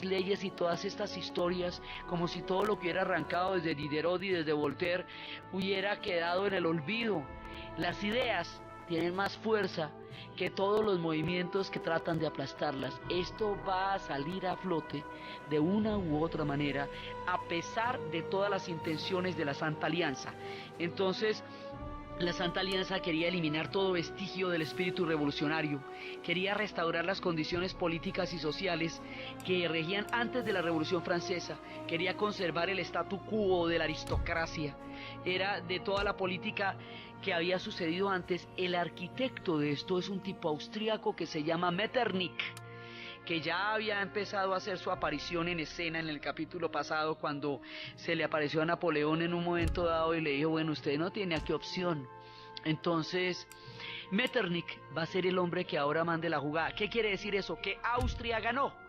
estas leyes y todas estas historias, como si todo lo que hubiera arrancado desde Diderot y desde Voltaire hubiera quedado en el olvido. Las ideas tienen más fuerza que todos los movimientos que tratan de aplastarlas. Esto va a salir a flote de una u otra manera, a pesar de todas las intenciones de la Santa Alianza. Entonces, la Santa Alianza quería eliminar todo vestigio del espíritu revolucionario, quería restaurar las condiciones políticas y sociales que regían antes de la Revolución Francesa, quería conservar el statu quo de la aristocracia, era de toda la política que había sucedido antes. El arquitecto de esto es un tipo austríaco que se llama Metternich, que ya había empezado a hacer su aparición en escena en el capítulo pasado, cuando se le apareció a Napoleón en un momento dado y le dijo, bueno, usted no tiene aquí opción. Entonces, Metternich va a ser el hombre que ahora mande la jugada. ¿Qué quiere decir eso? Que Austria ganó.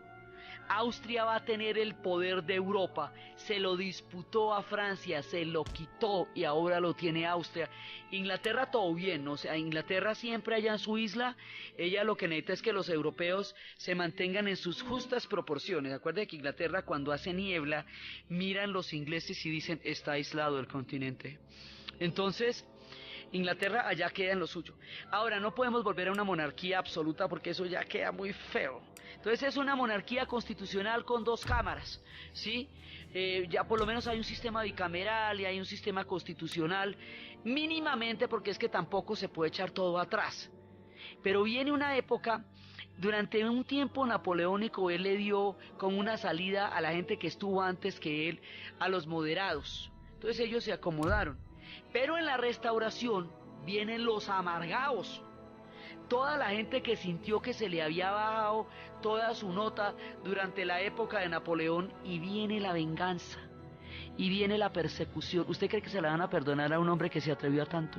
Austria va a tener el poder de Europa, se lo disputó a Francia, se lo quitó y ahora lo tiene Austria. Inglaterra todo bien, o sea, Inglaterra siempre allá en su isla, ella lo que necesita es que los europeos se mantengan en sus justas proporciones. Acuérdense que Inglaterra, cuando hace niebla, miran los ingleses y dicen, está aislado el continente. Entonces, Inglaterra allá queda en lo suyo. Ahora, no podemos volver a una monarquía absoluta porque eso ya queda muy feo. Entonces es una monarquía constitucional con 2 cámaras, ¿sí? Ya por lo menos hay un sistema bicameral y hay un sistema constitucional, mínimamente, porque es que tampoco se puede echar todo atrás. Pero viene una época, durante un tiempo napoleónico, él le dio como una salida a la gente que estuvo antes que él, a los moderados. Entonces ellos se acomodaron. Pero en la restauración vienen los amargados. Toda la gente que sintió que se le había bajado toda su nota durante la época de Napoleón, y viene la venganza, y viene la persecución. ¿Usted cree que se la van a perdonar a un hombre que se atrevió a tanto?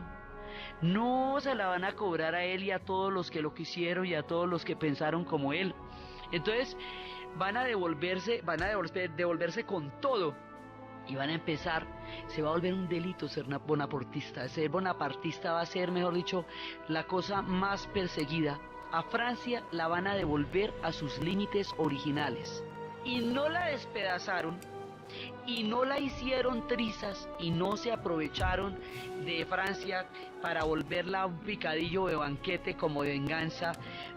No, se la van a cobrar a él y a todos los que lo quisieron y a todos los que pensaron como él. Entonces van a devolverse con todo. Y van a empezar, se va a volver un delito ser bonapartista. Ser bonapartista va a ser, mejor dicho, la cosa más perseguida. A Francia la van a devolver a sus límites originales. Y no la despedazaron, y no la hicieron trizas, y no se aprovecharon de Francia para volverla un picadillo de banquete como de venganza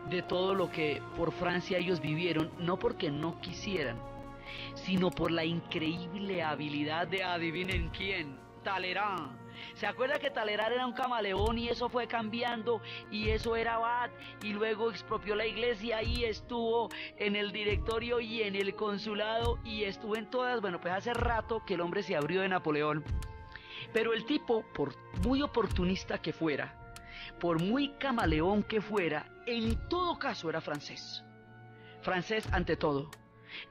de todo lo que por Francia ellos vivieron, no porque no quisieran, sino por la increíble habilidad de adivinen quién, Talleyrand. ¿Se acuerda que Talleyrand era un camaleón y eso fue cambiando y eso era abad y luego expropió la iglesia y estuvo en el directorio y en el consulado y estuvo en todas? Bueno, pues hace rato que el hombre se abrió de Napoleón. Pero el tipo, por muy oportunista que fuera, por muy camaleón que fuera, en todo caso era francés. Francés ante todo.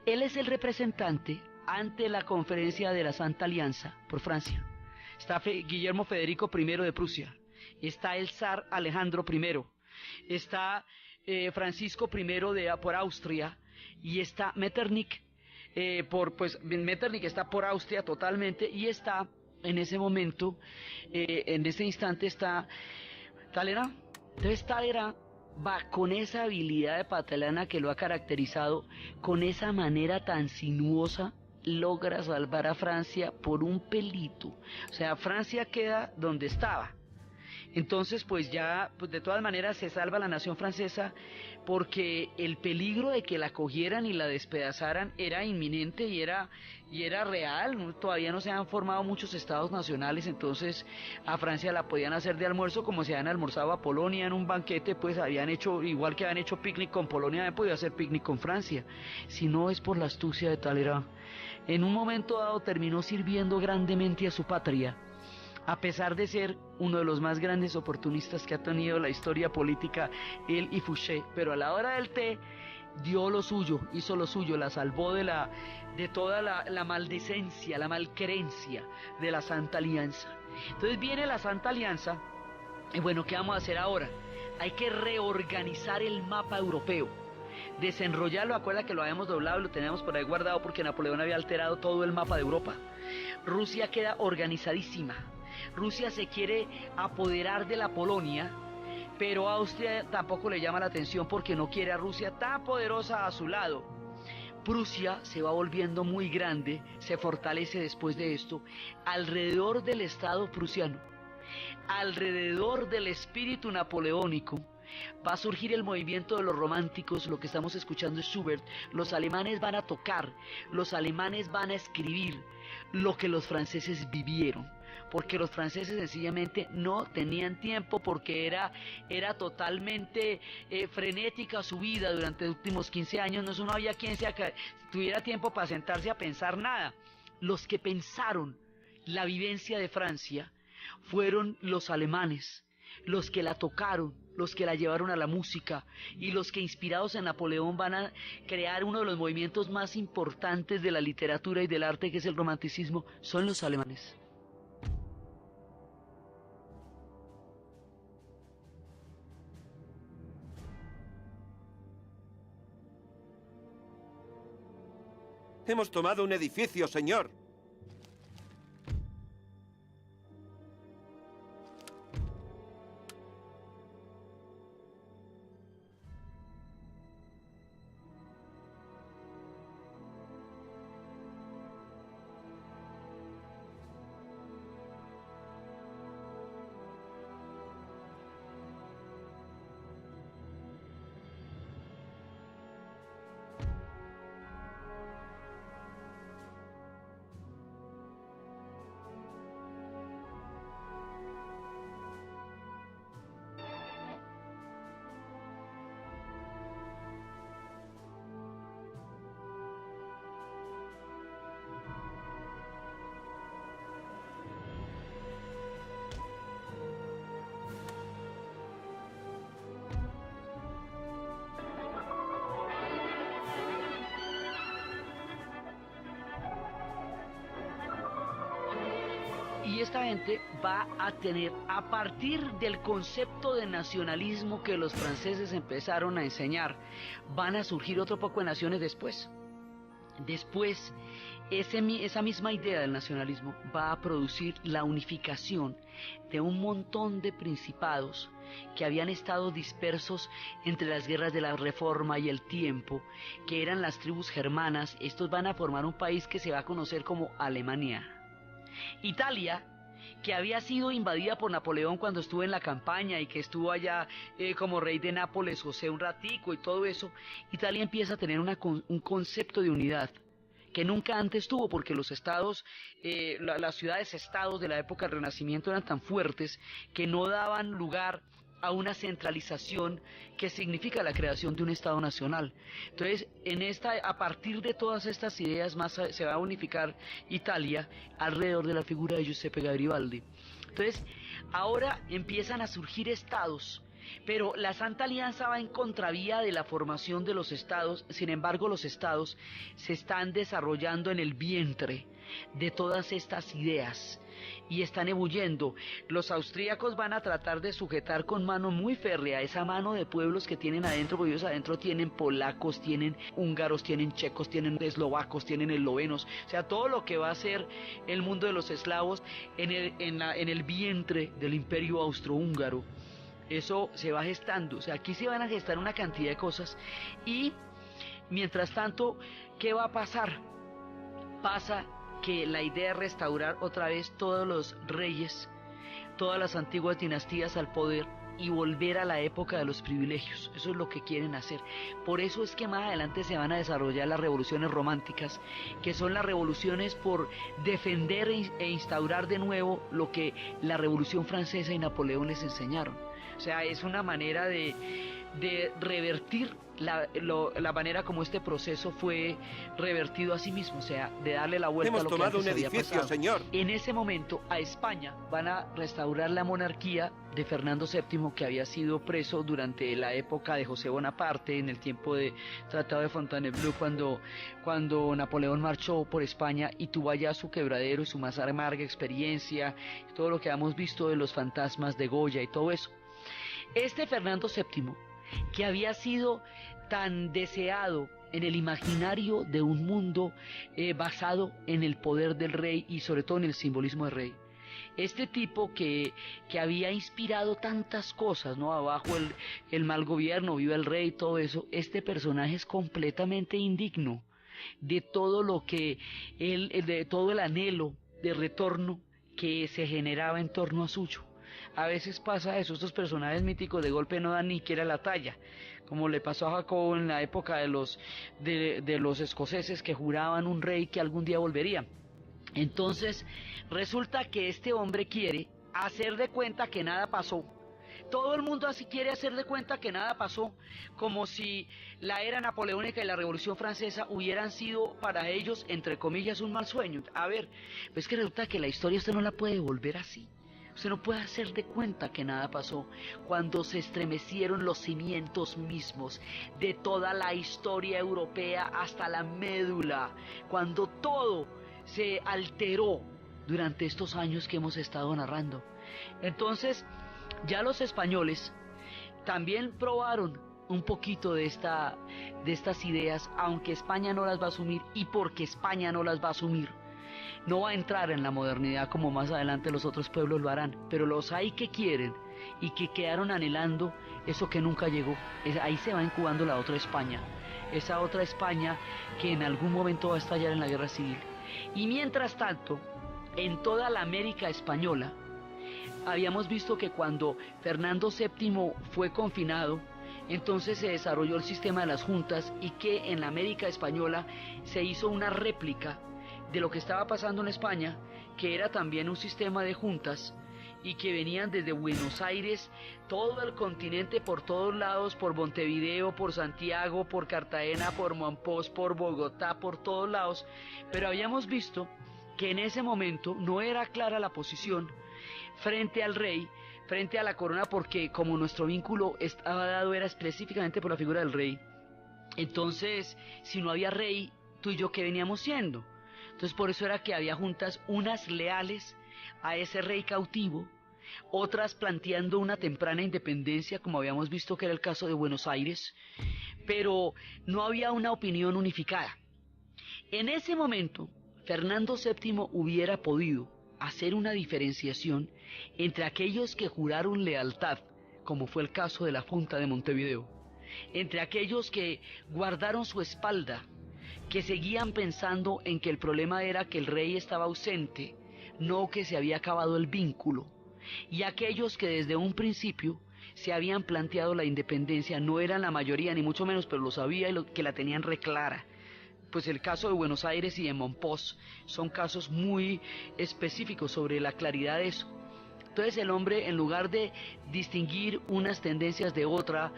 Él es el representante ante la conferencia de la Santa Alianza por Francia. Está Guillermo Federico I de Prusia, está el zar Alejandro I, está Francisco I por Austria, y está Metternich, Metternich está por Austria totalmente, y está en ese momento, en ese instante está Talleyrand. Entonces Talleyrand va con esa habilidad de patalana que lo ha caracterizado, con esa manera tan sinuosa, logra salvar a Francia por un pelito. O sea, Francia queda donde estaba. Entonces, pues ya, pues de todas maneras se salva la nación francesa, porque el peligro de que la cogieran y la despedazaran era inminente y era real. ¿No? Todavía no se han formado muchos estados nacionales, entonces a Francia la podían hacer de almuerzo, como se habían almorzado a Polonia en un banquete, pues habían hecho, igual que habían hecho picnic con Polonia, habían podido hacer picnic con Francia. Si no es por la astucia de Talleyrand, en un momento dado terminó sirviendo grandemente a su patria, a pesar de ser uno de los más grandes oportunistas que ha tenido la historia política, él y Fouché. Pero a la hora del té dio lo suyo, hizo lo suyo, la salvó de toda la maldicencia, la malcrencia de la Santa Alianza. Entonces viene la Santa Alianza, y bueno, ¿qué vamos a hacer ahora? Hay que reorganizar el mapa europeo, desenrollarlo. Acuerda que lo habíamos doblado y lo teníamos por ahí guardado porque Napoleón había alterado todo el mapa de Europa. Rusia queda organizadísima. Rusia se quiere apoderar de la Polonia, pero Austria tampoco le llama la atención porque no quiere a Rusia tan poderosa a su lado. Prusia se va volviendo muy grande, se fortalece después de esto, alrededor del Estado prusiano, alrededor del espíritu napoleónico. Va a surgir el movimiento de los románticos, lo que estamos escuchando es Schubert. Los alemanes van a tocar, los alemanes van a escribir lo que los franceses vivieron, porque los franceses sencillamente no tenían tiempo, porque era totalmente frenética su vida durante los últimos 15 años, no había quien tuviera tiempo para sentarse a pensar nada. Los que pensaron la vivencia de Francia fueron los alemanes, los que la tocaron, los que la llevaron a la música, y los que, inspirados en Napoleón, van a crear uno de los movimientos más importantes de la literatura y del arte, que es el romanticismo, son los alemanes. Hemos tomado un edificio, señor. Y esta gente va a tener, a partir del concepto de nacionalismo que los franceses empezaron a enseñar, van a surgir otro poco de naciones después. Después, esa misma idea del nacionalismo va a producir la unificación de un montón de principados que habían estado dispersos entre las guerras de la Reforma y el tiempo, que eran las tribus germanas. Estos van a formar un país que se va a conocer como Alemania. Italia, que había sido invadida por Napoleón cuando estuvo en la campaña y que estuvo allá como rey de Nápoles, José, un ratico y todo eso, Italia empieza a tener un concepto de unidad que nunca antes tuvo, porque los estados, las ciudades-estados de la época del Renacimiento eran tan fuertes que no daban lugar a una centralización que significa la creación de un Estado nacional. Entonces, a partir de todas estas ideas más se va a unificar Italia alrededor de la figura de Giuseppe Garibaldi. Entonces, ahora empiezan a surgir estados, pero la Santa Alianza va en contravía de la formación de los estados. Sin embargo, los estados se están desarrollando en el vientre de todas estas ideas y están ebulliendo. Los austríacos van a tratar de sujetar con mano muy férrea esa mano de pueblos que tienen adentro, porque ellos adentro tienen polacos, tienen húngaros, tienen checos, tienen eslovacos, tienen eslovenos, o sea, todo lo que va a ser el mundo de los eslavos en el vientre del imperio austrohúngaro. Eso se va gestando, o sea, aquí se van a gestar una cantidad de cosas. Y mientras tanto, ¿qué va a pasar? Pasa que la idea es restaurar otra vez todos los reyes, todas las antiguas dinastías al poder y volver a la época de los privilegios. Eso es lo que quieren hacer. Por eso es que más adelante se van a desarrollar las revoluciones románticas, que son las revoluciones por defender e instaurar de nuevo lo que la Revolución Francesa y Napoleón les enseñaron. O sea, es una manera de revertir la manera como este proceso fue revertido a sí mismo, o sea, de darle la vuelta a lo que antes había pasado. Hemos tomado un edificio, señor. En ese momento, a España van a restaurar la monarquía de Fernando VII, que había sido preso durante la época de José Bonaparte, en el tiempo de Tratado de Fontainebleau, cuando Napoleón marchó por España y tuvo allá su quebradero y su más amarga experiencia, todo lo que hemos visto de los fantasmas de Goya y todo eso. Este Fernando VII, que había sido tan deseado en el imaginario de un mundo basado en el poder del rey y sobre todo en el simbolismo del rey, este tipo que había inspirado tantas cosas, ¿no? Abajo el mal gobierno, viva el rey, todo eso, este personaje es completamente indigno. de todo lo que de todo el anhelo de retorno que se generaba en torno a suyo. A veces pasa eso, estos personajes míticos de golpe no dan ni siquiera la talla, como le pasó a Jacobo en la época de los escoceses que juraban un rey que algún día volvería. Entonces resulta que este hombre quiere hacer de cuenta que nada pasó. Todo el mundo así quiere hacer de cuenta que nada pasó, como si la era napoleónica y la Revolución Francesa hubieran sido para ellos, entre comillas, un mal sueño. A ver, pues que resulta que la historia usted no la puede volver así. Usted no puede hacer de cuenta que nada pasó cuando se estremecieron los cimientos mismos de toda la historia europea hasta la médula, cuando todo se alteró durante estos años que hemos estado narrando. Entonces, ya los españoles también probaron un poquito de estas ideas, aunque España no las va a asumir, y porque España no las va a asumir, no va a entrar en la modernidad como más adelante los otros pueblos lo harán, pero los hay que quieren y que quedaron anhelando eso que nunca llegó. Ahí se va incubando la otra España, esa otra España que en algún momento va a estallar en la guerra civil. Y mientras tanto, en toda la América española, habíamos visto que cuando Fernando VII fue confinado, entonces se desarrolló el sistema de las juntas y que en la América española se hizo una réplica de lo que estaba pasando en España, que era también un sistema de juntas y que venían desde Buenos Aires, todo el continente, por todos lados, por Montevideo, por Santiago, por Cartagena, por Monpós, por Bogotá, por todos lados, pero habíamos visto que en ese momento no era clara la posición frente al rey, frente a la corona, porque como nuestro vínculo estaba dado era específicamente por la figura del rey, entonces si no había rey, tú y yo ¿qué veníamos siendo? Entonces por eso era que había juntas, unas leales a ese rey cautivo, otras planteando una temprana independencia, como habíamos visto que era el caso de Buenos Aires, pero no había una opinión unificada. En ese momento, Fernando VII hubiera podido hacer una diferenciación entre aquellos que juraron lealtad, como fue el caso de la Junta de Montevideo, entre aquellos que guardaron su espalda, que seguían pensando en que el problema era que el rey estaba ausente, no que se había acabado el vínculo, y aquellos que desde un principio se habían planteado la independencia. No eran la mayoría ni mucho menos, pero lo sabía y que la tenían reclara. Pues el caso de Buenos Aires y de Monpós son casos muy específicos sobre la claridad de eso. Entonces el hombre, en lugar de distinguir unas tendencias de otra,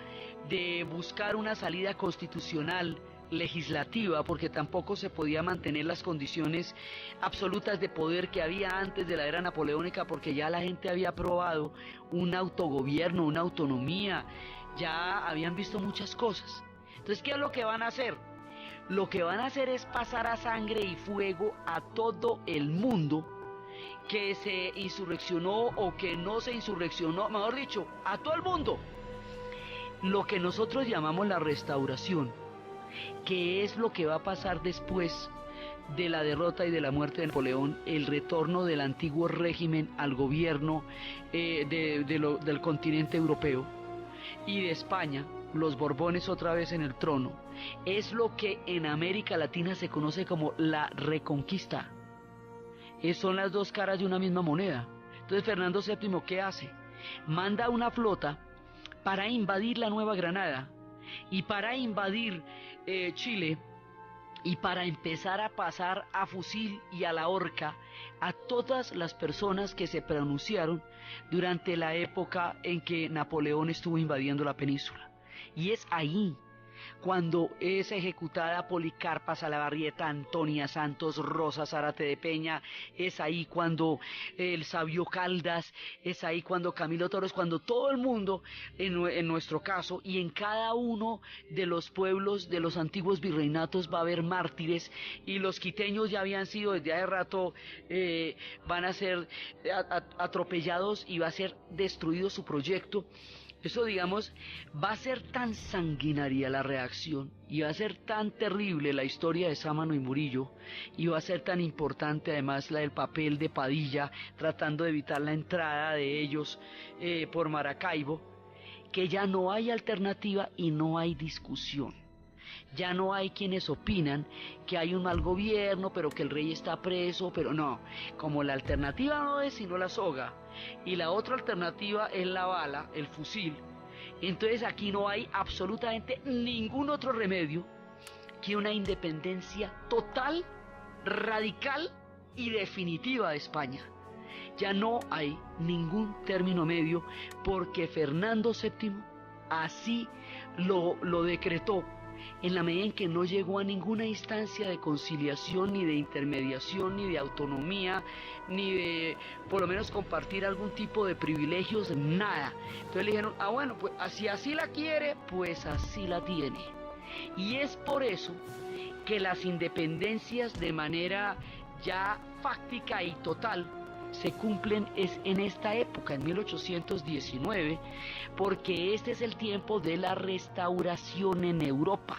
de buscar una salida constitucional, legislativa, porque tampoco se podía mantener las condiciones absolutas de poder que había antes de la era napoleónica, porque ya la gente había aprobado un autogobierno, una autonomía, ya habían visto muchas cosas. Entonces, ¿qué es lo que van a hacer? Lo que van a hacer es pasar a sangre y fuego a todo el mundo que se insurreccionó o que no se insurreccionó, mejor dicho, a todo el mundo. Lo que nosotros llamamos la restauración, que es lo que va a pasar después de la derrota y de la muerte de Napoleón, el retorno del antiguo régimen al gobierno del continente europeo y de España, los Borbones otra vez en el trono, es lo que en América Latina se conoce como la reconquista. Son las dos caras de una misma moneda. Entonces Fernando VII, ¿qué hace? Manda una flota para invadir la Nueva Granada y para invadir Chile y para empezar a pasar a fusil y a la horca a todas las personas que se pronunciaron durante la época en que Napoleón estuvo invadiendo la península. Y es ahí cuando es ejecutada Policarpa Salabarrieta, Antonia Santos, Rosa Zárate de Peña, es ahí cuando el sabio Caldas, es ahí cuando Camilo Torres, cuando todo el mundo, en nuestro caso, y en cada uno de los pueblos de los antiguos virreinatos va a haber mártires, y los quiteños ya habían sido desde hace rato, van a ser atropellados y va a ser destruido su proyecto. Eso, digamos, va a ser tan sanguinaria la reacción y va a ser tan terrible la historia de Sámano y Murillo, y va a ser tan importante además la del papel de Padilla tratando de evitar la entrada de ellos por Maracaibo, que ya no hay alternativa y no hay discusión. Ya no hay quienes opinan que hay un mal gobierno, pero que el rey está preso, pero no. Como la alternativa no es sino la soga, y la otra alternativa es la bala, el fusil, entonces aquí no hay absolutamente ningún otro remedio que una independencia total, radical y definitiva de España. Ya no hay ningún término medio porque Fernando VII así lo decretó, en la medida en que no llegó a ninguna instancia de conciliación, ni de intermediación, ni de autonomía, ni de por lo menos compartir algún tipo de privilegios, nada. Entonces le dijeron, bueno, pues si así la quiere, pues así la tiene. Y es por eso que las independencias de manera ya fáctica y total se cumplen es en esta época, en 1819, porque este es el tiempo de la restauración en Europa.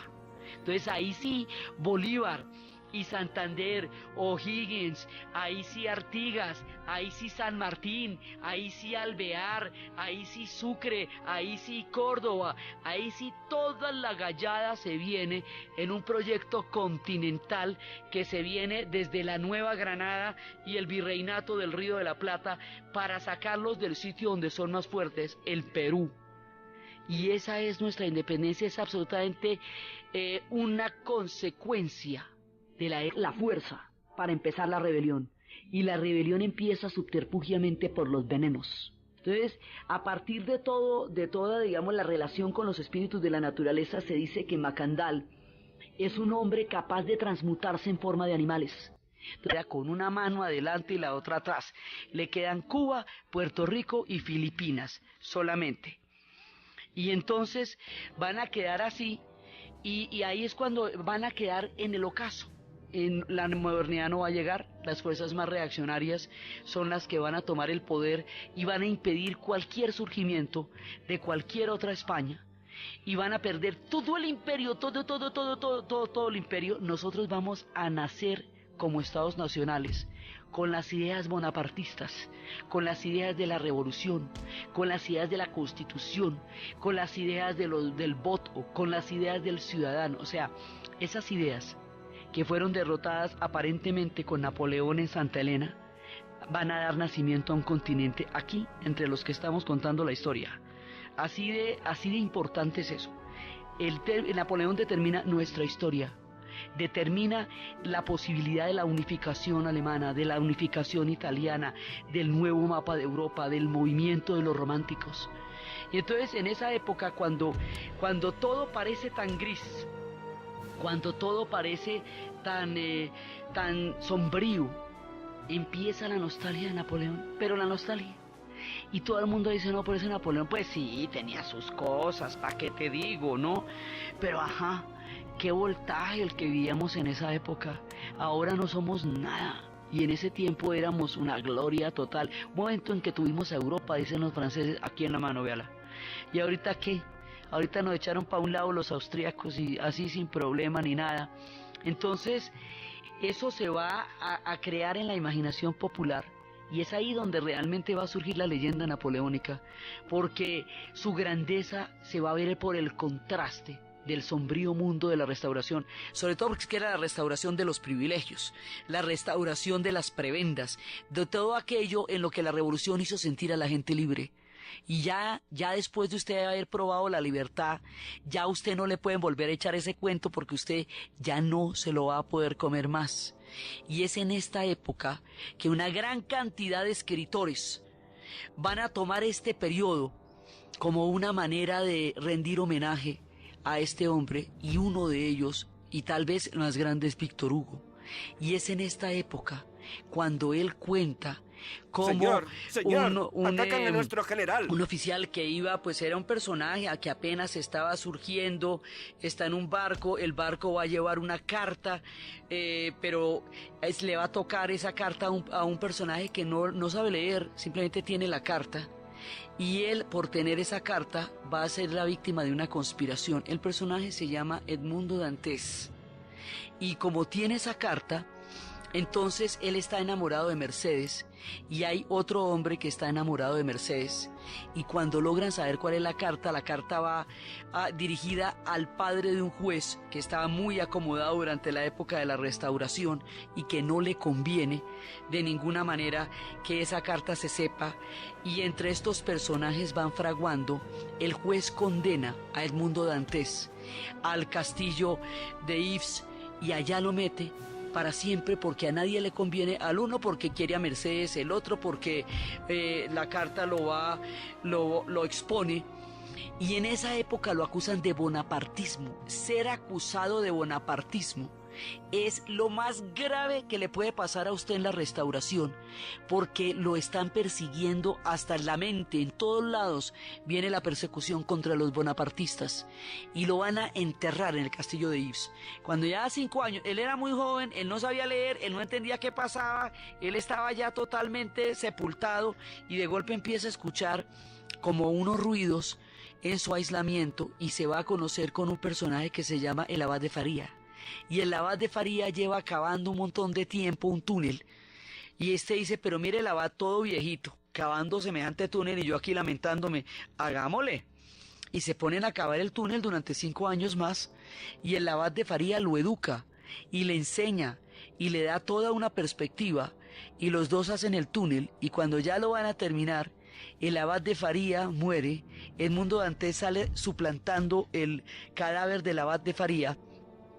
Entonces ahí sí Bolívar y Santander, O'Higgins, ahí sí Artigas, ahí sí San Martín, ahí sí Alvear, ahí sí Sucre, ahí sí Córdoba, ahí sí toda la gallada se viene en un proyecto continental que se viene desde la Nueva Granada y el Virreinato del Río de la Plata para sacarlos del sitio donde son más fuertes, el Perú. Y esa es nuestra independencia, es absolutamente una consecuencia de la fuerza para empezar la rebelión. Y la rebelión empieza subterfugiamente por los venenos. Entonces, a partir de toda, digamos, la relación con los espíritus de la naturaleza, se dice que Macandal es un hombre capaz de transmutarse en forma de animales. Entonces, con una mano adelante y la otra atrás. Le quedan Cuba, Puerto Rico y Filipinas solamente. Y entonces van a quedar así, y ahí es cuando van a quedar en el ocaso. En la modernidad no va a llegar, las fuerzas más reaccionarias son las que van a tomar el poder y van a impedir cualquier surgimiento de cualquier otra España, y van a perder todo el imperio, todo el imperio. Nosotros vamos a nacer como estados nacionales, con las ideas bonapartistas, con las ideas de la revolución, con las ideas de la constitución, con las ideas del voto, con las ideas del ciudadano. O sea, esas ideas que fueron derrotadas aparentemente con Napoleón en Santa Elena, van a dar nacimiento a un continente aquí, entre los que estamos contando la historia. Así de importante es eso. Napoleón determina nuestra historia, determina la posibilidad de la unificación alemana, de la unificación italiana, del nuevo mapa de Europa, del movimiento de los románticos. Y entonces en esa época, cuando todo parece tan gris, cuando todo parece tan sombrío, empieza la nostalgia de Napoleón, pero la nostalgia. Y todo el mundo dice, no, por ese Napoleón, pues sí, tenía sus cosas, ¿para qué te digo, no? Pero ajá, qué voltaje el que vivíamos en esa época. Ahora no somos nada. Y en ese tiempo éramos una gloria total. Momento en que tuvimos a Europa, dicen los franceses, aquí en la mano, véala. ¿Y ahorita qué? Ahorita nos echaron para un lado los austríacos y así sin problema ni nada. Entonces, eso se va a crear en la imaginación popular. Y es ahí donde realmente va a surgir la leyenda napoleónica, porque su grandeza se va a ver por el contraste del sombrío mundo de la restauración, sobre todo porque era la restauración de los privilegios, la restauración de las prebendas, de todo aquello en lo que la revolución hizo sentir a la gente libre. Y ya después de usted haber probado la libertad, ya usted no le pueden volver a echar ese cuento porque usted ya no se lo va a poder comer más. Y es en esta época que una gran cantidad de escritores van a tomar este periodo como una manera de rendir homenaje a este hombre, y uno de ellos, y tal vez el más grande, es Víctor Hugo. Y es en esta época cuando él cuenta cómo Señor, atacan a nuestro general. Un oficial que iba, pues era un personaje que apenas estaba surgiendo, está en un barco, el barco va a llevar una carta, pero le va a tocar esa carta a un personaje que no sabe leer, simplemente tiene la carta. Y él, por tener esa carta, va a ser la víctima de una conspiración. El personaje se llama Edmundo Dantes. Y como tiene esa carta, Entonces él está enamorado de Mercedes y hay otro hombre que está enamorado de Mercedes, y cuando logran saber cuál es la carta va dirigida al padre de un juez que estaba muy acomodado durante la época de la Restauración y que no le conviene de ninguna manera que esa carta se sepa, y entre estos personajes van fraguando. El juez condena a Edmundo Dantes al castillo de Yves y allá lo mete para siempre, porque a nadie le conviene, al uno porque quiere a Mercedes, el otro porque la carta lo expone. Y en esa época lo acusan de bonapartismo. Ser acusado de bonapartismo es lo más grave que le puede pasar a usted en la Restauración, porque lo están persiguiendo hasta en la mente, en todos lados viene la persecución contra los bonapartistas, y lo van a enterrar en el castillo de Yves. Cuando ya 5 años, él era muy joven, él no sabía leer, él no entendía qué pasaba, él estaba ya totalmente sepultado, y de golpe empieza a escuchar como unos ruidos en su aislamiento, y se va a conocer con un personaje que se llama el abad de Faría. Y el abad de Faría lleva cavando un montón de tiempo un túnel, y este dice: pero mire, el abad todo viejito, cavando semejante túnel y yo aquí lamentándome, hagámosle. Y se ponen a cavar el túnel durante 5 años más, y el abad de Faría lo educa y le enseña y le da toda una perspectiva, y los dos hacen el túnel, y cuando ya lo van a terminar, el abad de Faría muere, Edmundo Dantes sale suplantando el cadáver del abad de Faría.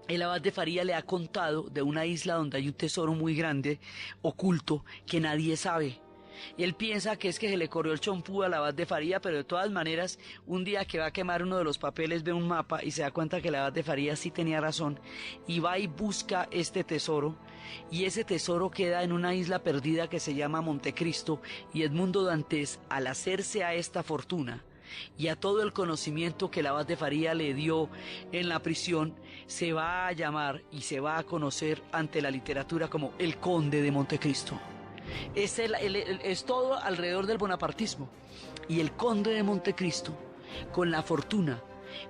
El abad de Faría le ha contado de una isla donde hay un tesoro muy grande, oculto, que nadie sabe. Él piensa que es que se le corrió el chompú al abad de Faría, pero de todas maneras, un día que va a quemar uno de los papeles, ve un mapa y se da cuenta que el abad de Faría sí tenía razón, y va y busca este tesoro, y ese tesoro queda en una isla perdida que se llama Montecristo, y Edmundo Dantes, al hacerse a esta fortuna y a todo el conocimiento que el abad de Faría le dio en la prisión, se va a llamar y se va a conocer ante la literatura como el Conde de Montecristo. Es todo alrededor del bonapartismo. Y el Conde de Montecristo, con la fortuna,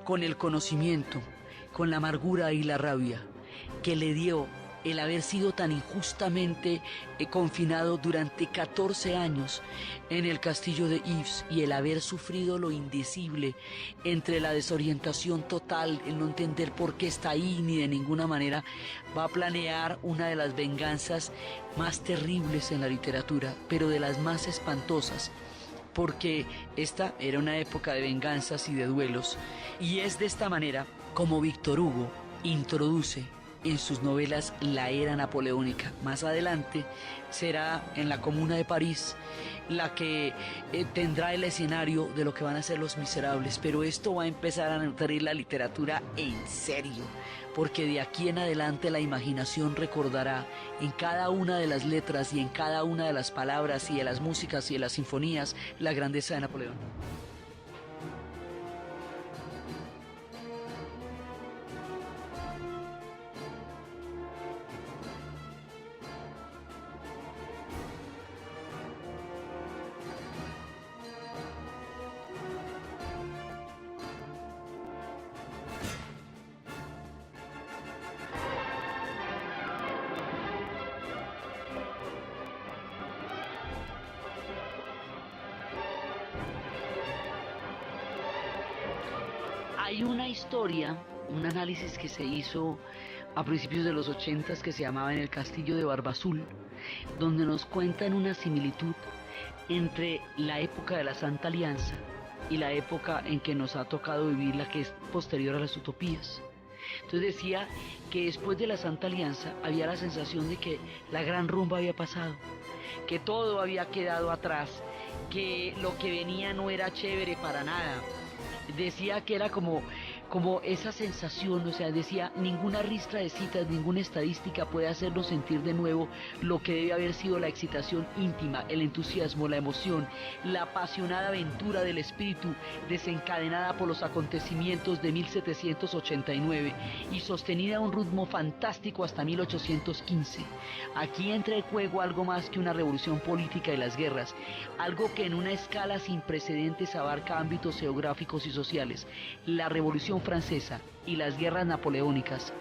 con el conocimiento, con la amargura y la rabia que le dio el haber sido tan injustamente confinado durante 14 años en el castillo de Yves, y el haber sufrido lo indecible entre la desorientación total, el no entender por qué está ahí ni de ninguna manera, va a planear una de las venganzas más terribles en la literatura, pero de las más espantosas, porque esta era una época de venganzas y de duelos, y es de esta manera como Víctor Hugo introduce en sus novelas la era napoleónica. Más adelante será en la Comuna de París la que tendrá el escenario de lo que van a ser Los Miserables, pero esto va a empezar a nutrir la literatura en serio, porque de aquí en adelante la imaginación recordará en cada una de las letras y en cada una de las palabras y de las músicas y de las sinfonías la grandeza de Napoleón. Hay una historia, un análisis que se hizo a principios de los 80 que se llamaba En el Castillo de Barbazul, donde nos cuentan una similitud entre la época de la Santa Alianza y la época en que nos ha tocado vivir, la que es posterior a las utopías. Entonces decía que después de la Santa Alianza había la sensación de que la gran rumba había pasado, que todo había quedado atrás, que lo que venía no era chévere para nada. Decía que era como esa sensación, o sea, decía, ninguna ristra de citas, ninguna estadística puede hacernos sentir de nuevo lo que debe haber sido la excitación íntima, el entusiasmo, la emoción, la apasionada aventura del espíritu desencadenada por los acontecimientos de 1789 y sostenida a un ritmo fantástico hasta 1815. Aquí entra en juego algo más que una revolución política de las guerras, algo que en una escala sin precedentes abarca ámbitos geográficos y sociales. La revolución Francesa y las guerras napoleónicas,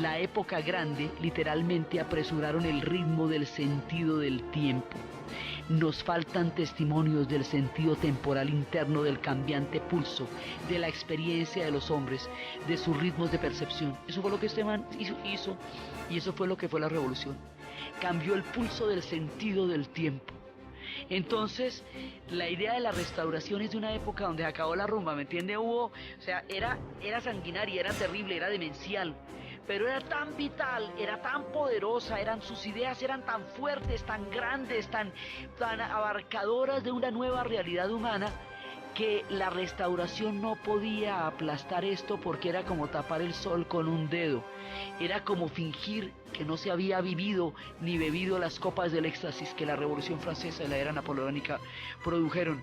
la época grande, literalmente apresuraron el ritmo del sentido del tiempo. Nos faltan testimonios del sentido temporal interno del cambiante pulso, de la experiencia de los hombres, de sus ritmos de percepción. Eso fue lo que este man hizo y eso fue lo que fue la revolución. Cambió el pulso del sentido del tiempo. Entonces, la idea de la restauración es de una época donde acabó la rumba, ¿me entiende? Era sanguinaria, era terrible, era demencial, pero era tan vital, era tan poderosa, sus ideas eran tan fuertes, tan grandes, tan abarcadoras de una nueva realidad humana, que la restauración no podía aplastar esto porque era como tapar el sol con un dedo. Era como fingir que no se había vivido ni bebido las copas del éxtasis que la Revolución Francesa y la era napoleónica produjeron.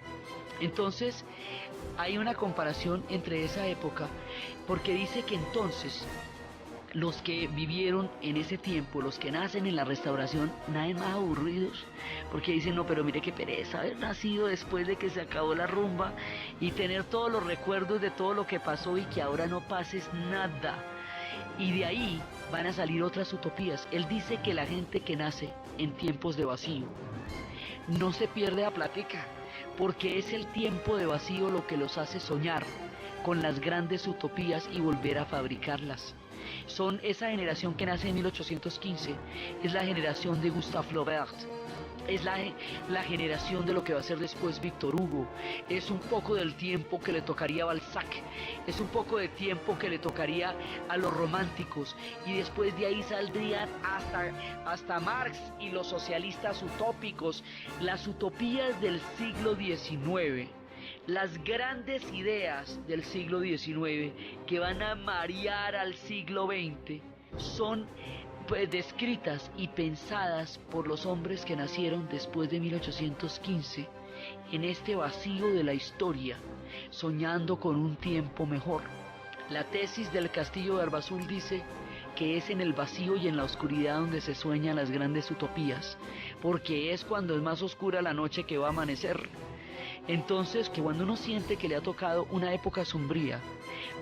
Entonces, hay una comparación entre esa época, porque dice que entonces los que vivieron en ese tiempo, los que nacen en la restauración, nacen más aburridos, porque dicen, no, pero mire qué pereza haber nacido después de que se acabó la rumba y tener todos los recuerdos de todo lo que pasó y que ahora no pases nada. Y de ahí van a salir otras utopías. Él dice que la gente que nace en tiempos de vacío no se pierde la plática, porque es el tiempo de vacío lo que los hace soñar con las grandes utopías y volver a fabricarlas. Son esa generación que nace en 1815, es la generación de Gustave Flaubert, es la generación de lo que va a ser después Víctor Hugo, es un poco del tiempo que le tocaría a Balzac, es un poco de tiempo que le tocaría a los románticos, y después de ahí saldrían hasta Marx y los socialistas utópicos, las utopías del siglo XIX. Las grandes ideas del siglo XIX que van a marear al siglo XX son descritas y pensadas por los hombres que nacieron después de 1815 en este vacío de la historia, soñando con un tiempo mejor. La tesis del Castillo de Arbazul dice que es en el vacío y en la oscuridad donde se sueñan las grandes utopías, porque es cuando es más oscura la noche que va a amanecer. Entonces, que cuando uno siente que le ha tocado una época sombría,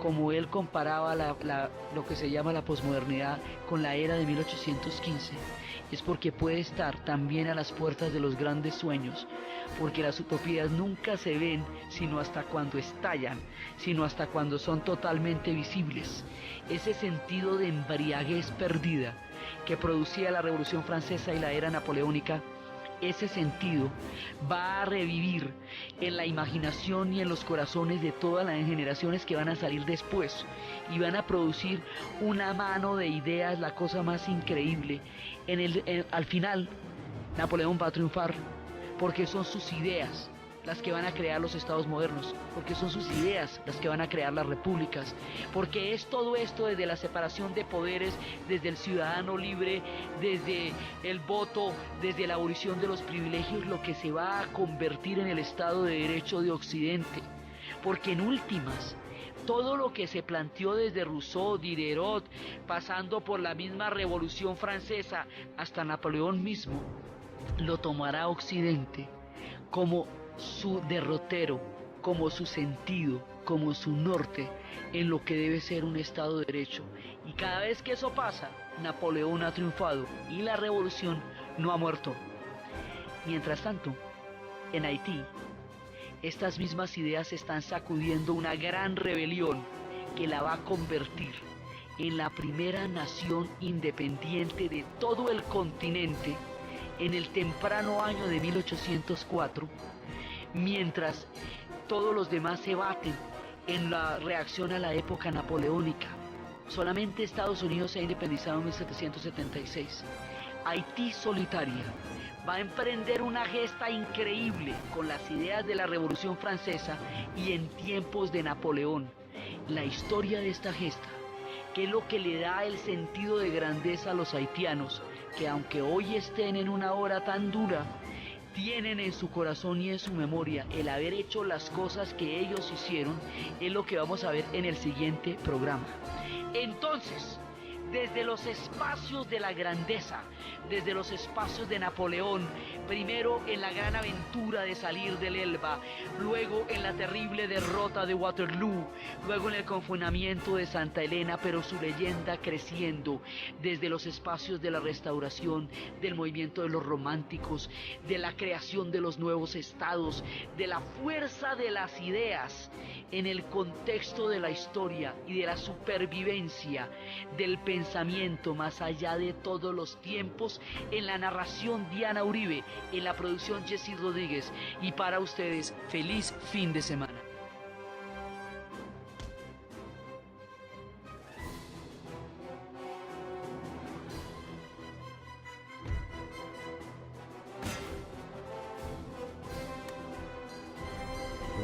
como él comparaba lo que se llama la posmodernidad con la era de 1815, es porque puede estar también a las puertas de los grandes sueños, porque las utopías nunca se ven sino hasta cuando estallan, sino hasta cuando son totalmente visibles. Ese sentido de embriaguez perdida que producía la Revolución Francesa y la era napoleónica, ese sentido va a revivir en la imaginación y en los corazones de todas las generaciones que van a salir después y van a producir una mano de ideas, la cosa más increíble. Al final, Napoleón va a triunfar porque son sus ideas las que van a crear los estados modernos, porque son sus ideas las que van a crear las repúblicas, porque es todo esto desde la separación de poderes, desde el ciudadano libre, desde el voto, desde la abolición de los privilegios, lo que se va a convertir en el Estado de Derecho de Occidente, porque en últimas, todo lo que se planteó desde Rousseau, Diderot, pasando por la misma Revolución Francesa hasta Napoleón mismo, lo tomará Occidente como su derrotero, como su sentido, como su norte en lo que debe ser un Estado de Derecho. Y cada vez que eso pasa, Napoleón ha triunfado y la revolución no ha muerto. Mientras tanto, en Haití, estas mismas ideas están sacudiendo una gran rebelión que la va a convertir en la primera nación independiente de todo el continente en el temprano año de 1804, mientras todos los demás se baten en la reacción a la época napoleónica. Solamente Estados Unidos se ha independizado en 1776. Haití solitaria va a emprender una gesta increíble con las ideas de la Revolución Francesa y en tiempos de Napoleón. La historia de esta gesta, que es lo que le da el sentido de grandeza a los haitianos, que aunque hoy estén en una hora tan dura, tienen en su corazón y en su memoria el haber hecho las cosas que ellos hicieron, es lo que vamos a ver en el siguiente programa. Entonces, desde los espacios de la grandeza, desde los espacios de Napoleón, primero en la gran aventura de salir del Elba, luego en la terrible derrota de Waterloo, luego en el confinamiento de Santa Elena, pero su leyenda creciendo desde los espacios de la restauración, del movimiento de los románticos, de la creación de los nuevos estados, de la fuerza de las ideas en el contexto de la historia y de la supervivencia del pensamiento más allá de todos los tiempos, en la narración Diana Uribe, en la producción Jessy Rodríguez, y para ustedes, feliz fin de semana.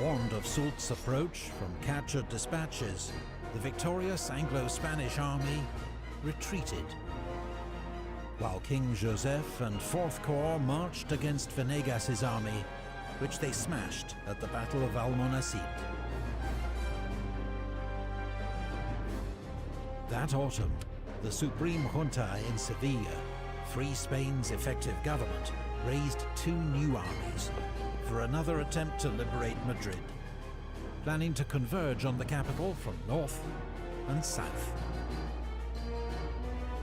Warned of Soult's approach from captured dispatches, the victorious Anglo-Spanish army retreated, while King Joseph and Fourth Corps marched against Venegas's army, which they smashed at the Battle of Almonacid. That autumn, the Supreme Junta in Sevilla, Free Spain's effective government, raised two new armies for another attempt to liberate Madrid, planning to converge on the capital from north and south.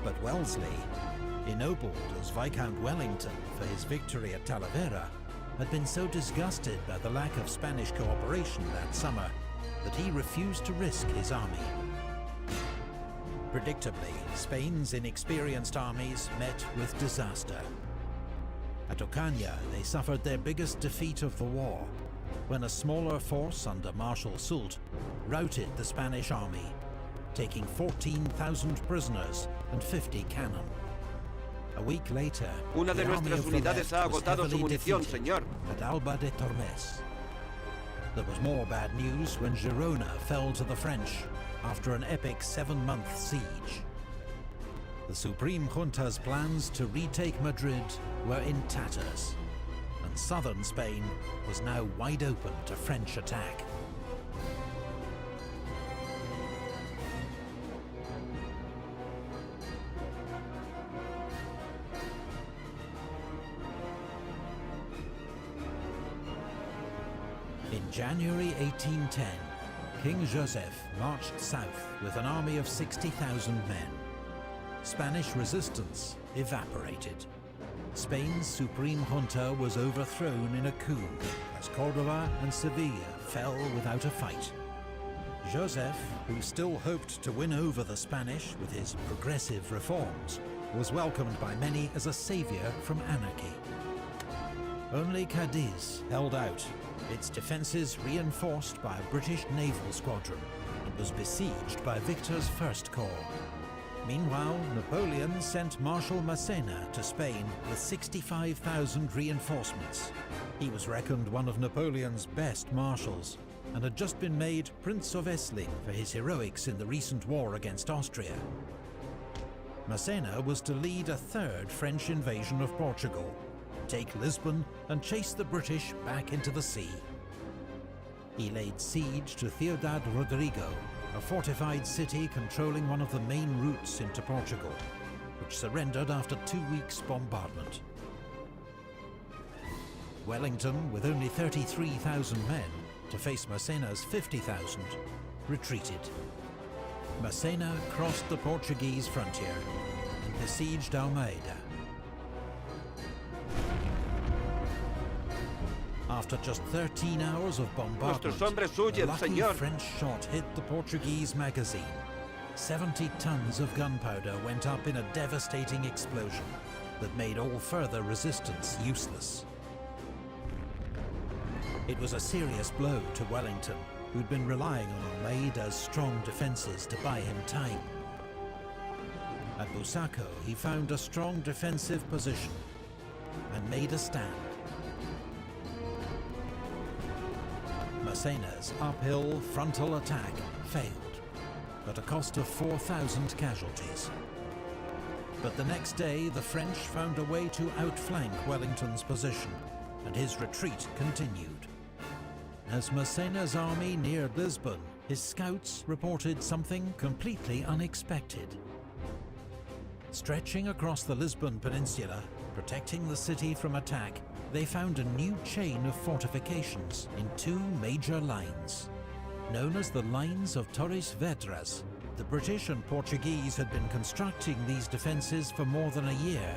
But Wellesley, ennobled as Viscount Wellington for his victory at Talavera, had been so disgusted by the lack of Spanish cooperation that summer that he refused to risk his army. Predictably, Spain's inexperienced armies met with disaster. At Ocaña, they suffered their biggest defeat of the war, when a smaller force under Marshal Soult routed the Spanish army, taking 14,000 prisoners and 50 cannon. A week later, una de nuestras unidades ha agotado su munición, señor. At Alba de Tormes. There was more bad news when Girona fell to the French after an epic 7-month siege. The Supreme Junta's plans to retake Madrid were in tatters, and southern Spain was now wide open to French attack. In January 1810, King Joseph marched south with an army of 60,000 men. Spanish resistance evaporated. Spain's Supreme Junta was overthrown in a coup as Córdoba and Sevilla fell without a fight. Joseph, who still hoped to win over the Spanish with his progressive reforms, was welcomed by many as a savior from anarchy. Only Cadiz held out, its defences reinforced by a British naval squadron, and was besieged by Victor's First Corps. Meanwhile, Napoleon sent Marshal Massena to Spain with 65,000 reinforcements. He was reckoned one of Napoleon's best marshals, and had just been made Prince of Essling for his heroics in the recent war against Austria. Massena was to lead a third French invasion of Portugal, take Lisbon and chase the British back into the sea. He laid siege to Ciudad Rodrigo, a fortified city controlling one of the main routes into Portugal, which surrendered after 2 weeks' bombardment. Wellington, with only 33,000 men to face Massena's 50,000, retreated. Massena crossed the Portuguese frontier and besieged Almeida. After just 13 hours of bombardment, a lucky French shot hit the Portuguese magazine. 70 tons of gunpowder went up in a devastating explosion that made all further resistance useless. It was a serious blow to Wellington, who'd been relying on Almeida's strong defences to buy him time. At Busaco, he found a strong defensive position and made a stand. Massena's uphill frontal attack failed, at a cost of 4,000 casualties. But the next day, the French found a way to outflank Wellington's position, and his retreat continued. As Massena's army neared Lisbon, his scouts reported something completely unexpected. Stretching across the Lisbon Peninsula, protecting the city from attack, they found a new chain of fortifications in two major lines. Known as the Lines of Torres Vedras, the British and Portuguese had been constructing these defences for more than a year.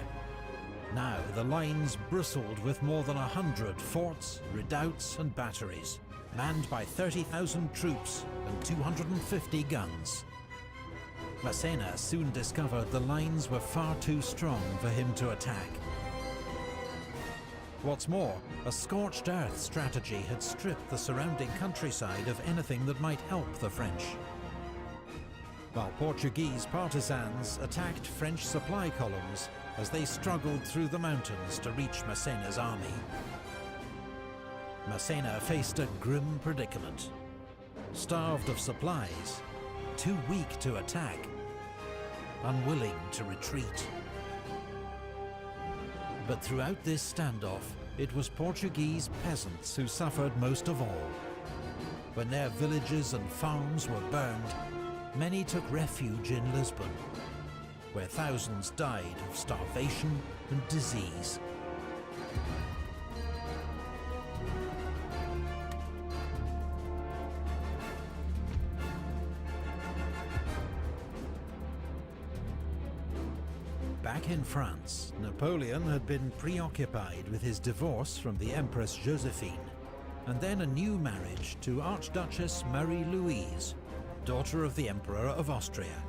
Now the lines bristled with more than 100 forts, redoubts and batteries, manned by 30,000 troops and 250 guns. Massena soon discovered the lines were far too strong for him to attack. What's more, a scorched earth strategy had stripped the surrounding countryside of anything that might help the French. While Portuguese partisans attacked French supply columns as they struggled through the mountains to reach Massena's army. Massena faced a grim predicament. Starved of supplies, too weak to attack, unwilling to retreat. But throughout this standoff, it was Portuguese peasants who suffered most of all. When their villages and farms were burned, many took refuge in Lisbon, where thousands died of starvation and disease. Back in France, Napoleon had been preoccupied with his divorce from the Empress Josephine, and then a new marriage to Archduchess Marie-Louise, daughter of the Emperor of Austria.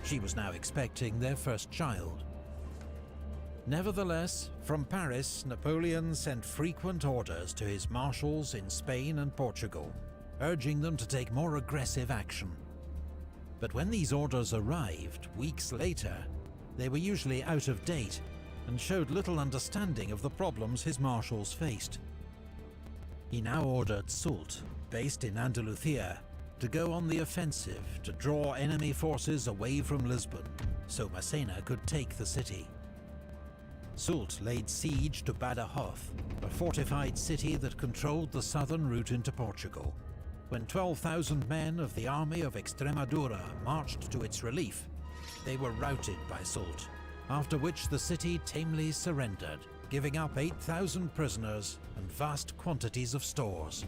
She was now expecting their first child. Nevertheless, from Paris, Napoleon sent frequent orders to his marshals in Spain and Portugal, urging them to take more aggressive action. But when these orders arrived weeks later, they were usually out of date and showed little understanding of the problems his marshals faced. He now ordered Soult, based in Andalusia, to go on the offensive to draw enemy forces away from Lisbon, so Massena could take the city. Soult laid siege to Badajoz, a fortified city that controlled the southern route into Portugal. When 12,000 men of the army of Extremadura marched to its relief, they were routed by Soult, after which the city tamely surrendered, giving up 8,000 prisoners and vast quantities of stores.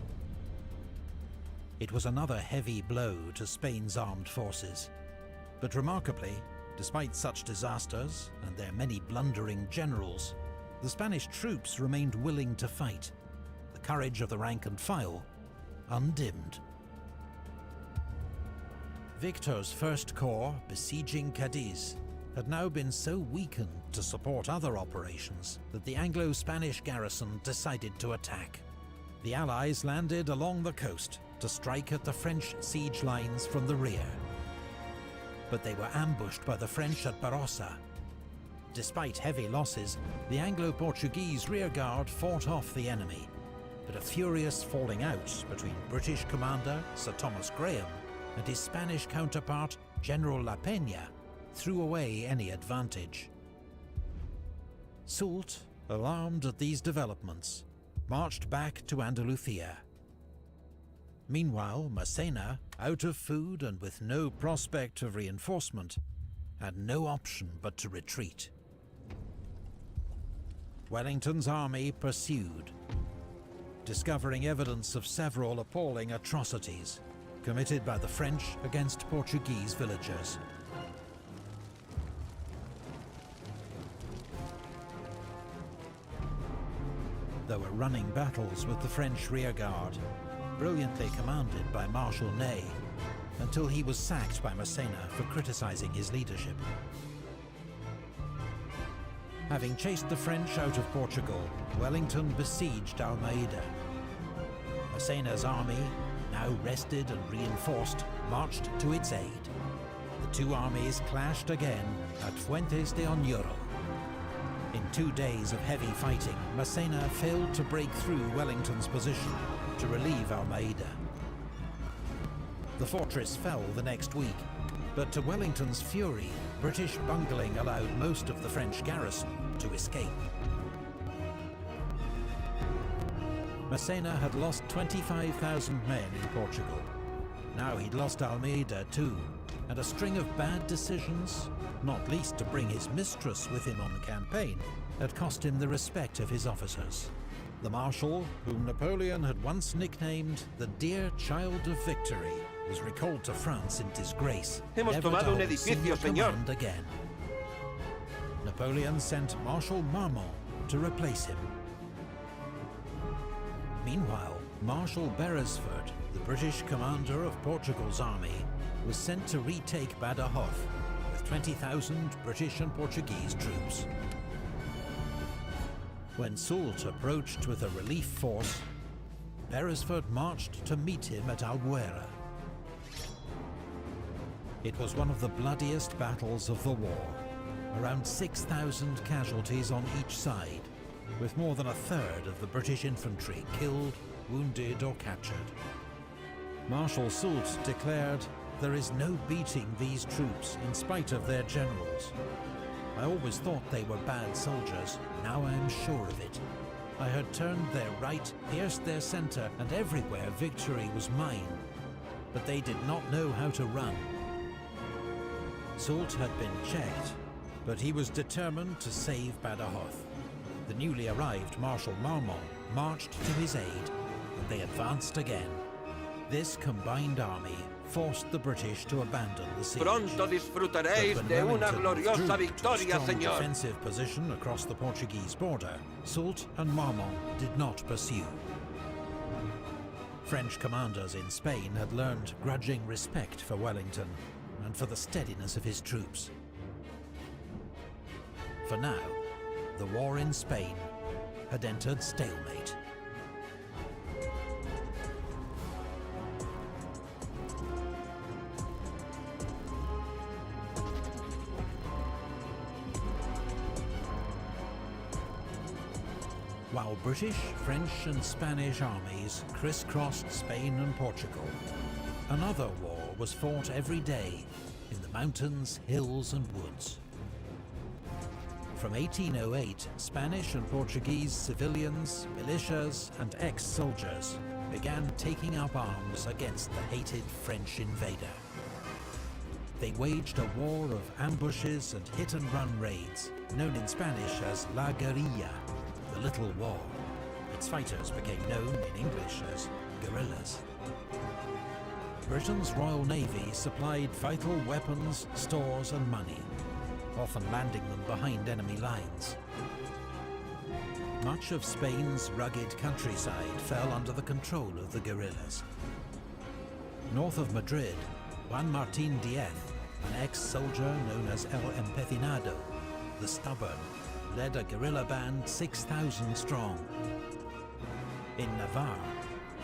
It was another heavy blow to Spain's armed forces. But remarkably, despite such disasters and their many blundering generals, the Spanish troops remained willing to fight, the courage of the rank and file undimmed. Victor's First Corps, besieging Cadiz, had now been so weakened to support other operations that the Anglo-Spanish garrison decided to attack. The Allies landed along the coast to strike at the French siege lines from the rear. But they were ambushed by the French at Barossa. Despite heavy losses, the Anglo-Portuguese rearguard fought off the enemy, but a furious falling out between British commander Sir Thomas Graham and his Spanish counterpart, General La Peña, threw away any advantage. Soult, alarmed at these developments, marched back to Andalusia. Meanwhile, Massena, out of food and with no prospect of reinforcement, had no option but to retreat. Wellington's army pursued, discovering evidence of several appalling atrocities committed by the French against Portuguese villagers. There were running battles with the French rearguard, brilliantly commanded by Marshal Ney, until he was sacked by Massena for criticizing his leadership. Having chased the French out of Portugal, Wellington besieged Almeida. Massena's army, now rested and reinforced, marched to its aid. The two armies clashed again at Fuentes de Oñoro. In 2 days of heavy fighting, Massena failed to break through Wellington's position to relieve Almeida. The fortress fell the next week, but to Wellington's fury, British bungling allowed most of the French garrison to escape. Massena had lost 25,000 men in Portugal. Now he'd lost Almeida too, and a string of bad decisions, not least to bring his mistress with him on the campaign, had cost him the respect of his officers. The Marshal, whom Napoleon had once nicknamed the Dear Child of Victory, was recalled to France in disgrace, Hemos never tomado to un hold edificio, senior señor. command again. Napoleon sent Marshal Marmont to replace him. Meanwhile, Marshal Beresford, the British commander of Portugal's army, was sent to retake Badajoz with 20,000 British and Portuguese troops. When Soult approached with a relief force, Beresford marched to meet him at Albuera. It was one of the bloodiest battles of the war. Around 6,000 casualties on each side, with more than a third of the British infantry killed, wounded or captured. Marshal Soult declared, "There is no beating these troops in spite of their generals. I always thought they were bad soldiers, now I am sure of it. I had turned their right, pierced their centre, and everywhere victory was mine. But they did not know how to run." Soult had been checked, but he was determined to save Badajoz. The newly arrived Marshal Marmont marched to his aid, and they advanced again. This combined army forced the British to abandon the siege. Pronto disfrutaréis But when de una Wellington gloriosa withdrew to a victoria, strong señor. defensive position across the Portuguese border, Soult and Marmont did not pursue. French commanders in Spain had learned grudging respect for Wellington and for the steadiness of his troops. For now, the war in Spain had entered stalemate. While British, French and Spanish armies crisscrossed Spain and Portugal, another war was fought every day in the mountains, hills and woods. From 1808, Spanish and Portuguese civilians, militias and ex-soldiers began taking up arms against the hated French invader. They waged a war of ambushes and hit-and-run raids, known in Spanish as La Guerrilla, the Little War. Its fighters became known in English as guerrillas. Britain's Royal Navy supplied vital weapons, stores and money, often landing them behind enemy lines. Much of Spain's rugged countryside fell under the control of the guerrillas. North of Madrid, Juan Martín Díez, an ex-soldier known as El Empecinado, the Stubborn, led a guerrilla band 6,000 strong. In Navarre,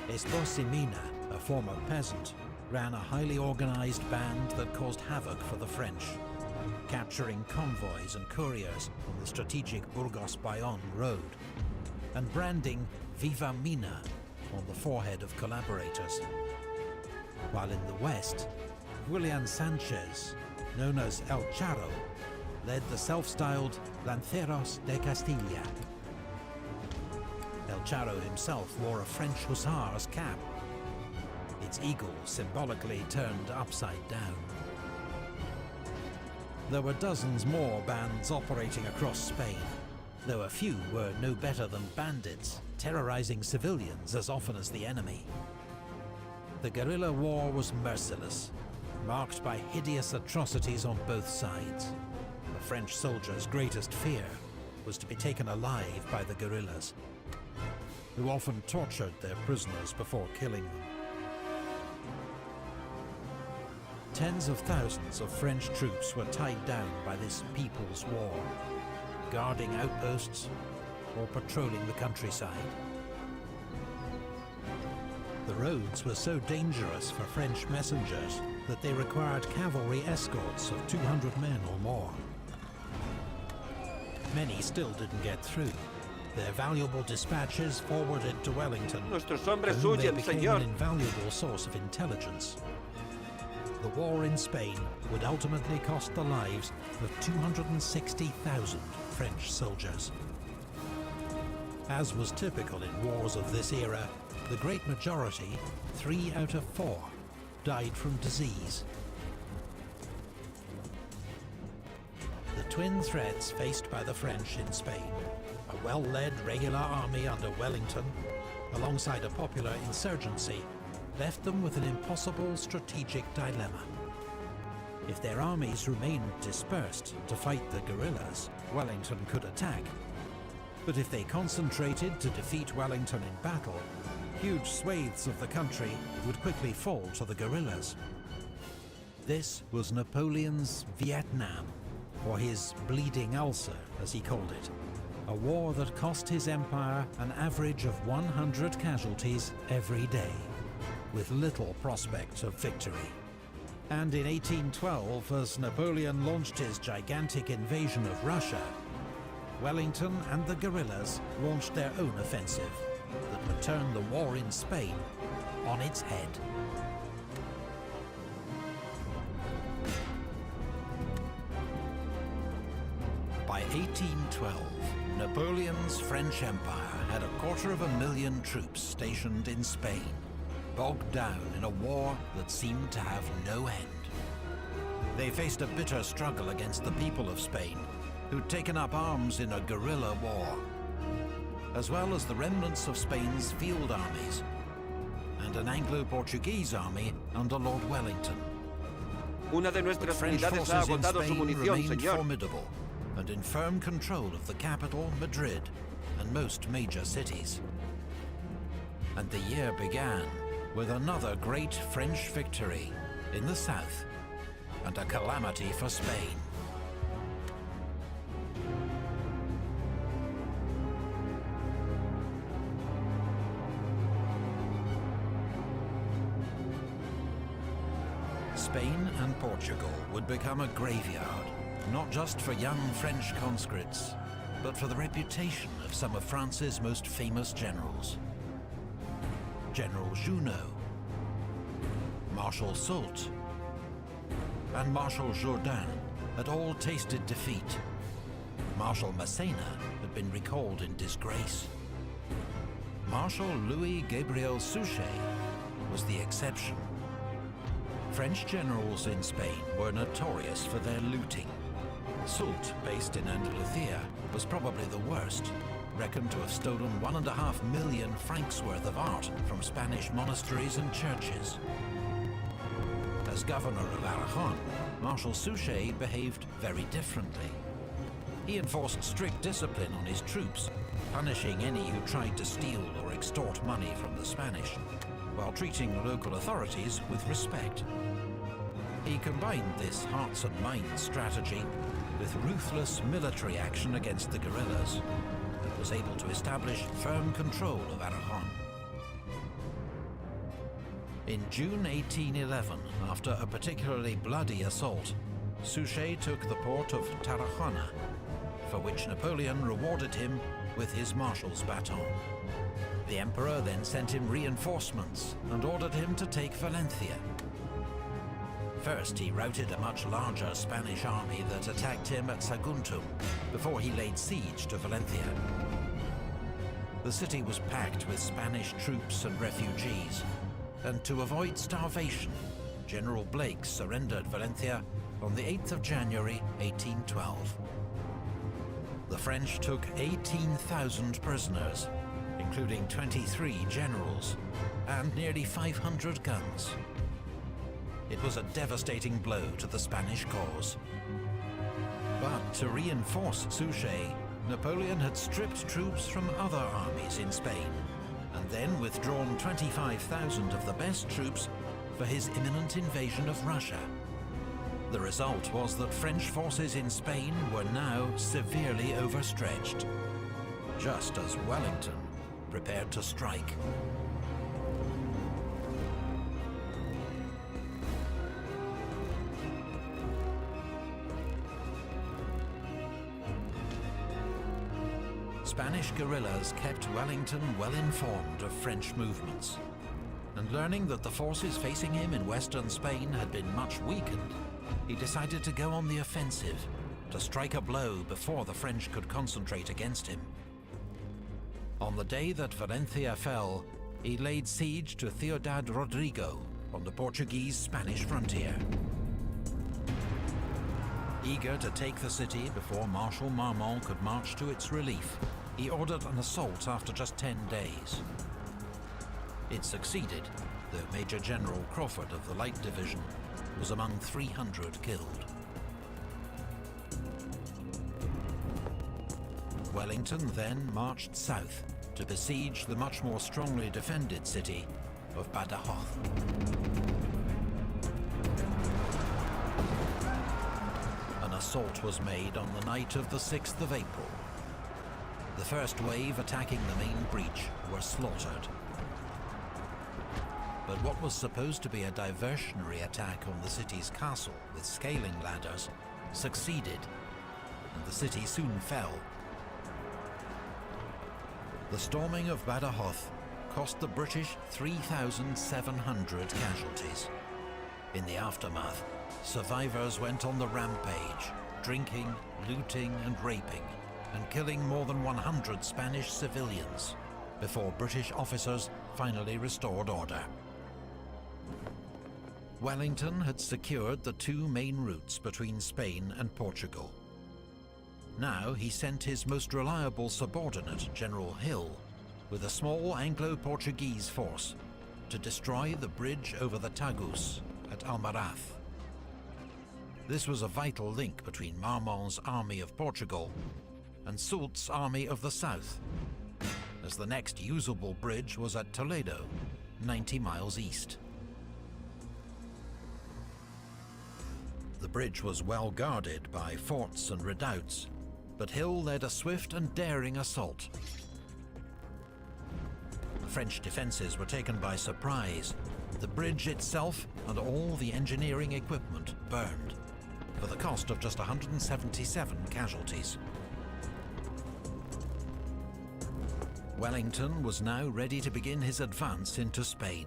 Esposimina, a former peasant, ran a highly organized band that caused havoc for the French, capturing convoys and couriers on the strategic Burgos-Bayonne road, and branding Viva Mina on the forehead of collaborators. While in the west, Julian Sanchez, known as El Charro, led the self-styled Lanceros de Castilla. El Charro himself wore a French hussar's cap, its eagle symbolically turned upside down. There were dozens more bands operating across Spain, though a few were no better than bandits, terrorizing civilians as often as the enemy. The guerrilla war was merciless, marked by hideous atrocities on both sides. The French soldiers' greatest fear was to be taken alive by the guerrillas, who often tortured their prisoners before killing them. Tens of thousands of French troops were tied down by this people's war, guarding outposts or patrolling the countryside. The roads were so dangerous for French messengers that they required cavalry escorts of 200 men or more. Many still didn't get through, their valuable dispatches forwarded to Wellington, Nuestros hombres for whom they huyen, became señor. an invaluable source of intelligence. The war in Spain would ultimately cost the lives of 260,000 French soldiers. As was typical in wars of this era, the great majority, 3 out of 4, died from disease. twin threats faced by the French in Spain. A well-led regular army under Wellington, alongside a popular insurgency, left them with an impossible strategic dilemma. If their armies remained dispersed to fight the guerrillas, Wellington could attack. But if they concentrated to defeat Wellington in battle, huge swathes of the country would quickly fall to the guerrillas. This was Napoleon's Vietnam, or his bleeding ulcer, as he called it. A war that cost his empire an average of 100 casualties every day, with little prospect of victory. And in 1812, as Napoleon launched his gigantic invasion of Russia, Wellington and the guerrillas launched their own offensive that would turn the war in Spain on its head. By 1812, Napoleon's French Empire had 250,000 troops stationed in Spain, bogged down in a war that seemed to have no end. They faced a bitter struggle against the people of Spain, who'd taken up arms in a guerrilla war, as well as the remnants of Spain's field armies, and an Anglo-Portuguese army under Lord Wellington. Una de nuestras French unidades ha forces in agotado su Spain munición, remained señor. formidable and in firm control of the capital, Madrid, and most major cities. And the year began with another great French victory in the south, and a calamity for Spain. Spain and Portugal would become a graveyard, not just for young French conscripts, but for the reputation of some of France's most famous generals. General Junot, Marshal Soult, and Marshal Jourdan had all tasted defeat. Marshal Massena had been recalled in disgrace. Marshal Louis-Gabriel Suchet was the exception. French generals in Spain were notorious for their looting. Soult, based in Andalusia, was probably the worst, reckoned to have stolen 1.5 million francs worth of art from Spanish monasteries and churches. As governor of Aragon, Marshal Suchet behaved very differently. He enforced strict discipline on his troops, punishing any who tried to steal or extort money from the Spanish, while treating local authorities with respect. He combined this hearts and minds strategy with ruthless military action against the guerrillas, and was able to establish firm control of Aragon. In June 1811, after a particularly bloody assault, Suchet took the port of Tarragona, for which Napoleon rewarded him with his marshal's baton. The emperor then sent him reinforcements and ordered him to take Valencia. First, he routed a much larger Spanish army that attacked him at Saguntum, before he laid siege to Valencia. The city was packed with Spanish troops and refugees, and to avoid starvation, General Blake surrendered Valencia on the 8th of January, 1812. The French took 18,000 prisoners, including 23 generals, and nearly 500 guns. It was a devastating blow to the Spanish cause. But to reinforce Suchet, Napoleon had stripped troops from other armies in Spain, and then withdrawn 25,000 of the best troops for his imminent invasion of Russia. The result was that French forces in Spain were now severely overstretched, just as Wellington prepared to strike. Spanish guerrillas kept Wellington well informed of French movements, and learning that the forces facing him in western Spain had been much weakened, he decided to go on the offensive, to strike a blow before the French could concentrate against him. On the day that Valencia fell, he laid siege to Ciudad Rodrigo on the Portuguese-Spanish frontier. Eager to take the city before Marshal Marmont could march to its relief, he ordered an assault after just 10 days. It succeeded, though Major General Crawford of the Light Division was among 300 killed. Wellington then marched south to besiege the much more strongly defended city of Batalla. An assault was made on the night of the 6th of April. The first wave attacking the main breach were slaughtered. But what was supposed to be a diversionary attack on the city's castle with scaling ladders succeeded, and the city soon fell. The storming of Badajoz cost the British 3,700 casualties. In the aftermath, survivors went on the rampage, drinking, looting and raping, and killing more than 100 Spanish civilians, before British officers finally restored order. Wellington had secured the two main routes between Spain and Portugal. Now he sent his most reliable subordinate, General Hill, with a small Anglo-Portuguese force to destroy the bridge over the Tagus at Almaraz. This was a vital link between Marmont's army of Portugal and Soult's army of the south, as the next usable bridge was at Toledo, 90 miles east. The bridge was well guarded by forts and redoubts, but Hill led a swift and daring assault. The French defences were taken by surprise. The bridge itself and all the engineering equipment burned, for the cost of just 177 casualties. Wellington was now ready to begin his advance into Spain.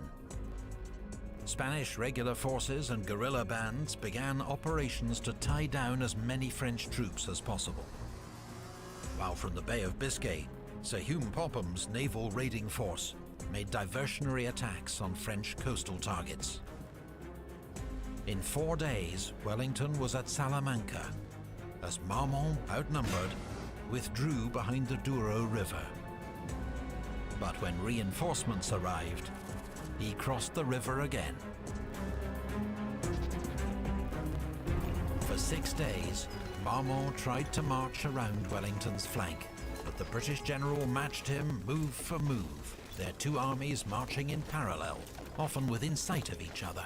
Spanish regular forces and guerrilla bands began operations to tie down as many French troops as possible. While from the Bay of Biscay, Sir Hume Popham's naval raiding force made diversionary attacks on French coastal targets. In 4 days, Wellington was at Salamanca, as Marmont, outnumbered, withdrew behind the Douro River. But when reinforcements arrived, he crossed the river again. For 6 days, Marmont tried to march around Wellington's flank, but the British general matched him move for move, their two armies marching in parallel, often within sight of each other.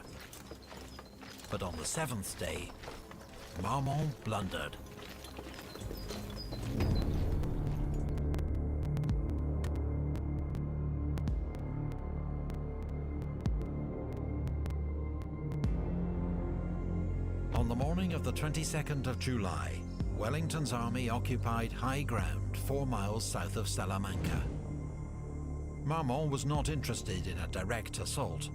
But on the 7th day, Marmont blundered. On the morning of the 22nd of July, Wellington's army occupied high ground 4 miles south of Salamanca. Marmont was not interested in a direct assault.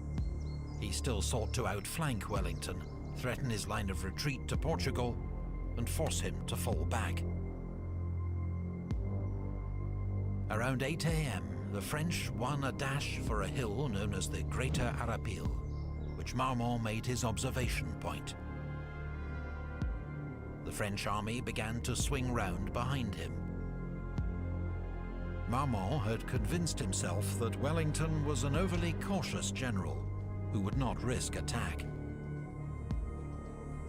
He still sought to outflank Wellington, threaten his line of retreat to Portugal, and force him to fall back. Around 8 a.m., the French won a dash for a hill known as the Greater Arapil, which Marmont made his observation point. The French army began to swing round behind him. Marmont had convinced himself that Wellington was an overly cautious general who would not risk attack.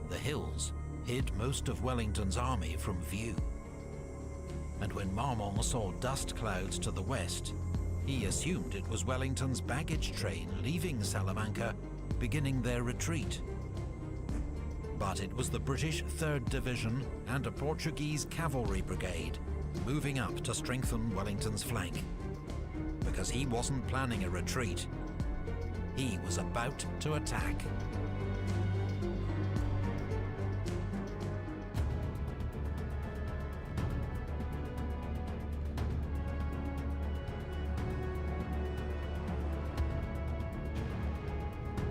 The hills hid most of Wellington's army from view, and when Marmont saw dust clouds to the west, he assumed it was Wellington's baggage train leaving Salamanca, beginning their retreat. But it was the British 3rd Division and a Portuguese cavalry brigade moving up to strengthen Wellington's flank, because he wasn't planning a retreat. He was about to attack.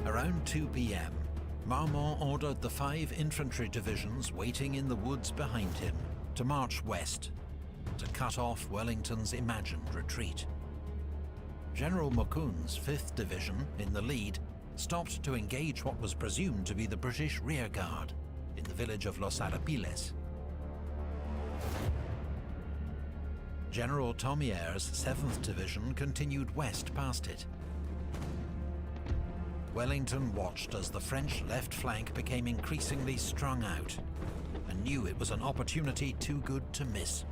Around 2 p.m., Marmont ordered the 5 infantry divisions waiting in the woods behind him to march west, to cut off Wellington's imagined retreat. General Moukoun's 5th Division, in the lead, stopped to engage what was presumed to be the British rearguard, in the village of Los Arapiles. General Thomier's 7th Division continued west past it. Wellington watched as the French left flank became increasingly strung out, and knew it was an opportunity too good to miss.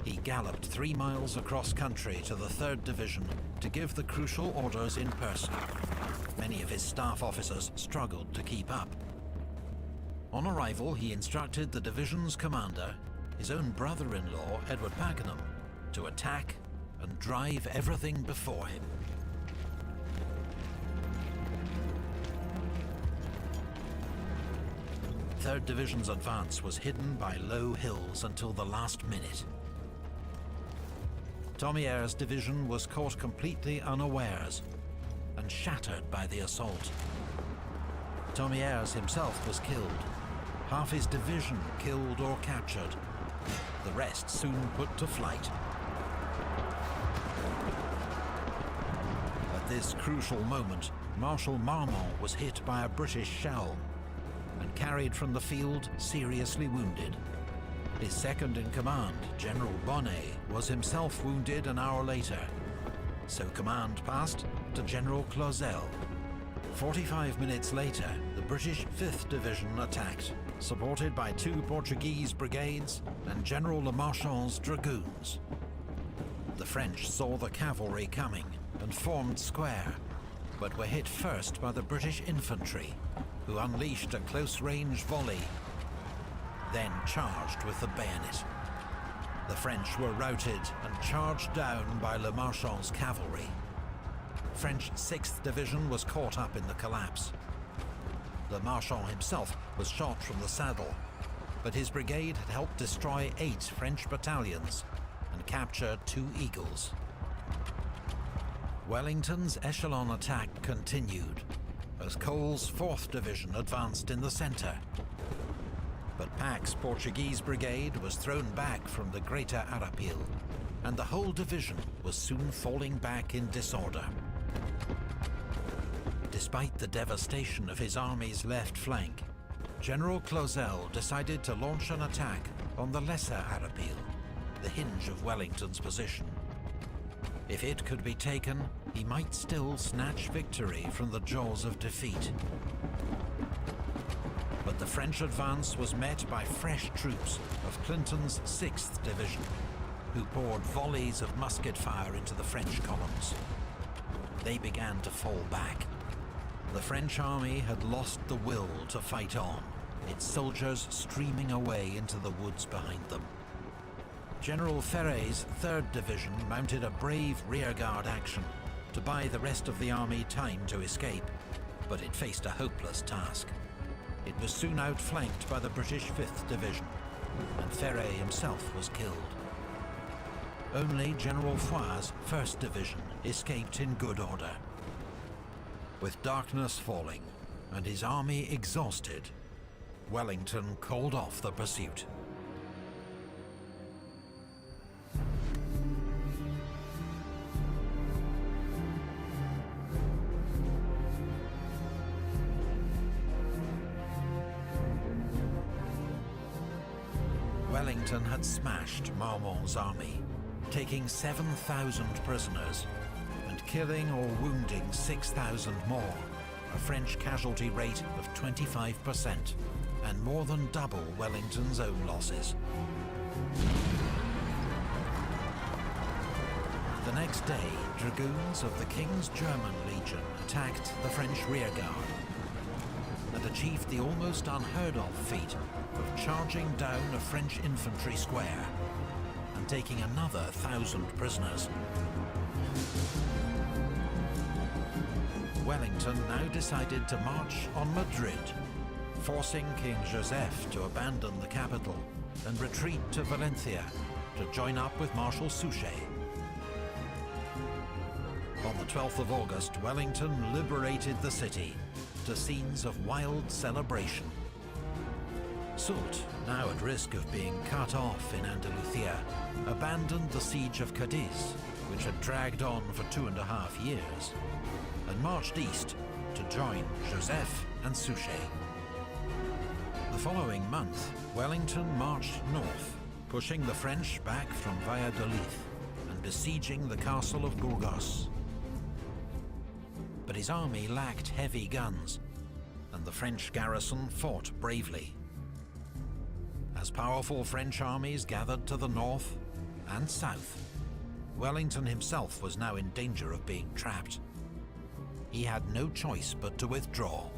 He galloped 3 miles across country to the 3rd Division to give the crucial orders in person. Many of his staff officers struggled to keep up. On arrival, he instructed the division's commander, his own brother-in-law, Edward Pakenham, to attack and drive everything before him. Third Division's advance was hidden by low hills until the last minute. Thomier's division was caught completely unawares and shattered by the assault. Thomier's himself was killed, half his division killed or captured, the rest soon put to flight. At this crucial moment, Marshal Marmont was hit by a British shell and carried from the field seriously wounded. His second-in-command, General Bonnet, was himself wounded an hour later, so command passed to General Clausel. 45 minutes later, the British 5th Division attacked, supported by 2 Portuguese brigades and General Le Marchand's dragoons. The French saw the cavalry coming and formed square, but were hit first by the British infantry, who unleashed a close-range volley, then charged with the bayonet. The French were routed and charged down by Le Marchand's cavalry. French 6th Division was caught up in the collapse. Le Marchand himself was shot from the saddle, but his brigade had helped destroy 8 French battalions and capture 2 Eagles. Wellington's echelon attack continued as Cole's 4th Division advanced in the centre. But Pack's Portuguese brigade was thrown back from the Greater Arapil, and the whole division was soon falling back in disorder. Despite the devastation of his army's left flank, General Clausel decided to launch an attack on the Lesser Arapil, the hinge of Wellington's position. If it could be taken, he might still snatch victory from the jaws of defeat. But the French advance was met by fresh troops of Clinton's 6th Division, who poured volleys of musket fire into the French columns. They began to fall back. The French army had lost the will to fight on, its soldiers streaming away into the woods behind them. General Ferré's 3rd Division mounted a brave rearguard action to buy the rest of the army time to escape, but it faced a hopeless task. It was soon outflanked by the British 5th Division, and Ferré himself was killed. Only General Foy's 1st Division escaped in good order. With darkness falling and his army exhausted, Wellington called off the pursuit. Wellington had smashed Marmont's army, taking 7,000 prisoners and killing or wounding 6,000 more, a French casualty rate of 25%, and more than double Wellington's own losses. The next day, dragoons of the King's German Legion attacked the French rearguard and achieved the almost unheard-of feat of charging down a French infantry square and taking another 1,000 prisoners. Wellington now decided to march on Madrid, forcing King Joseph to abandon the capital and retreat to Valencia to join up with Marshal Suchet. On the 12th of August, Wellington liberated the city to scenes of wild celebration. Soult, now at risk of being cut off in Andalusia, abandoned the siege of Cadiz, which had dragged on for 2.5 years, and marched east to join Joseph and Suchet. The following month, Wellington marched north, pushing the French back from Valladolid and besieging the castle of Burgos. But his army lacked heavy guns, and the French garrison fought bravely. As powerful French armies gathered to the north and south, Wellington himself was now in danger of being trapped. He had no choice but to withdraw.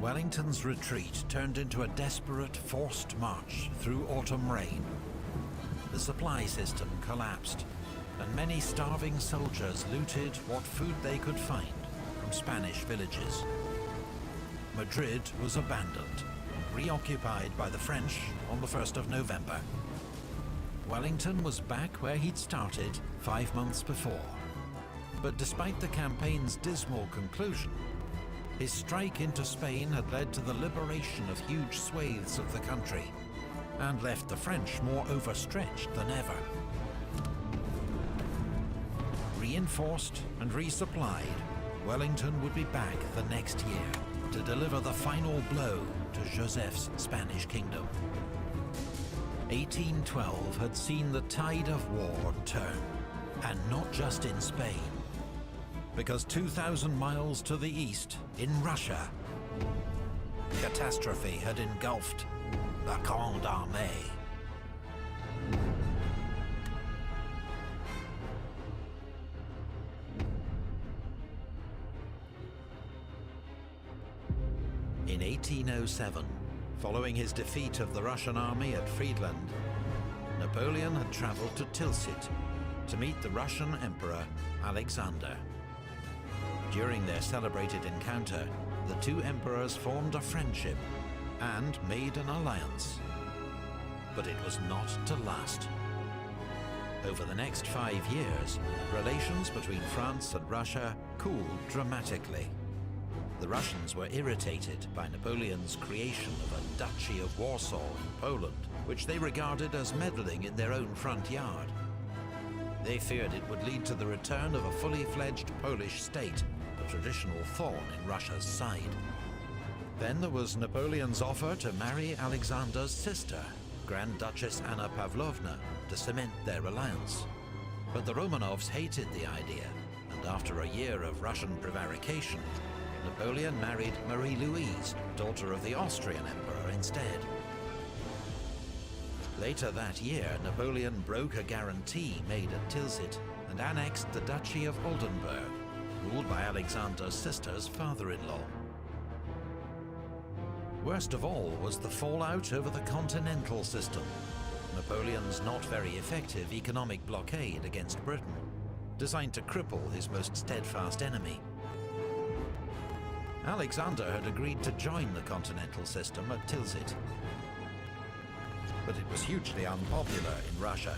Wellington's retreat turned into a desperate, forced march through autumn rain. The supply system collapsed, and many starving soldiers looted what food they could find from Spanish villages. Madrid was abandoned and reoccupied by the French on the 1st of November. Wellington was back where he'd started 5 months before. But despite the campaign's dismal conclusion, his strike into Spain had led to the liberation of huge swathes of the country and left the French more overstretched than ever. Reinforced and resupplied, Wellington would be back the next year to deliver the final blow to Joseph's Spanish kingdom. 1812 had seen the tide of war turn, and not just in Spain, because 2,000 miles to the east, in Russia, catastrophe had engulfed the Grande Armée. In 1807, following his defeat of the Russian army at Friedland, Napoleon had traveled to Tilsit to meet the Russian Emperor Alexander. During their celebrated encounter, the two emperors formed a friendship and made an alliance. But it was not to last. Over the next 5 years, relations between France and Russia cooled dramatically. The Russians were irritated by Napoleon's creation of a Duchy of Warsaw in Poland, which they regarded as meddling in their own front yard. They feared it would lead to the return of a fully fledged Polish state, a traditional thorn in Russia's side. Then there was Napoleon's offer to marry Alexander's sister, Grand Duchess Anna Pavlovna, to cement their alliance. But the Romanovs hated the idea, and after a year of Russian prevarication, Napoleon married Marie-Louise, daughter of the Austrian emperor, instead. Later that year, Napoleon broke a guarantee made at Tilsit and annexed the Duchy of Oldenburg, ruled by Alexander's sister's father-in-law. Worst of all was the fallout over the continental system, Napoleon's not very effective economic blockade against Britain, designed to cripple his most steadfast enemy. Alexander had agreed to join the continental system at Tilsit, but it was hugely unpopular in Russia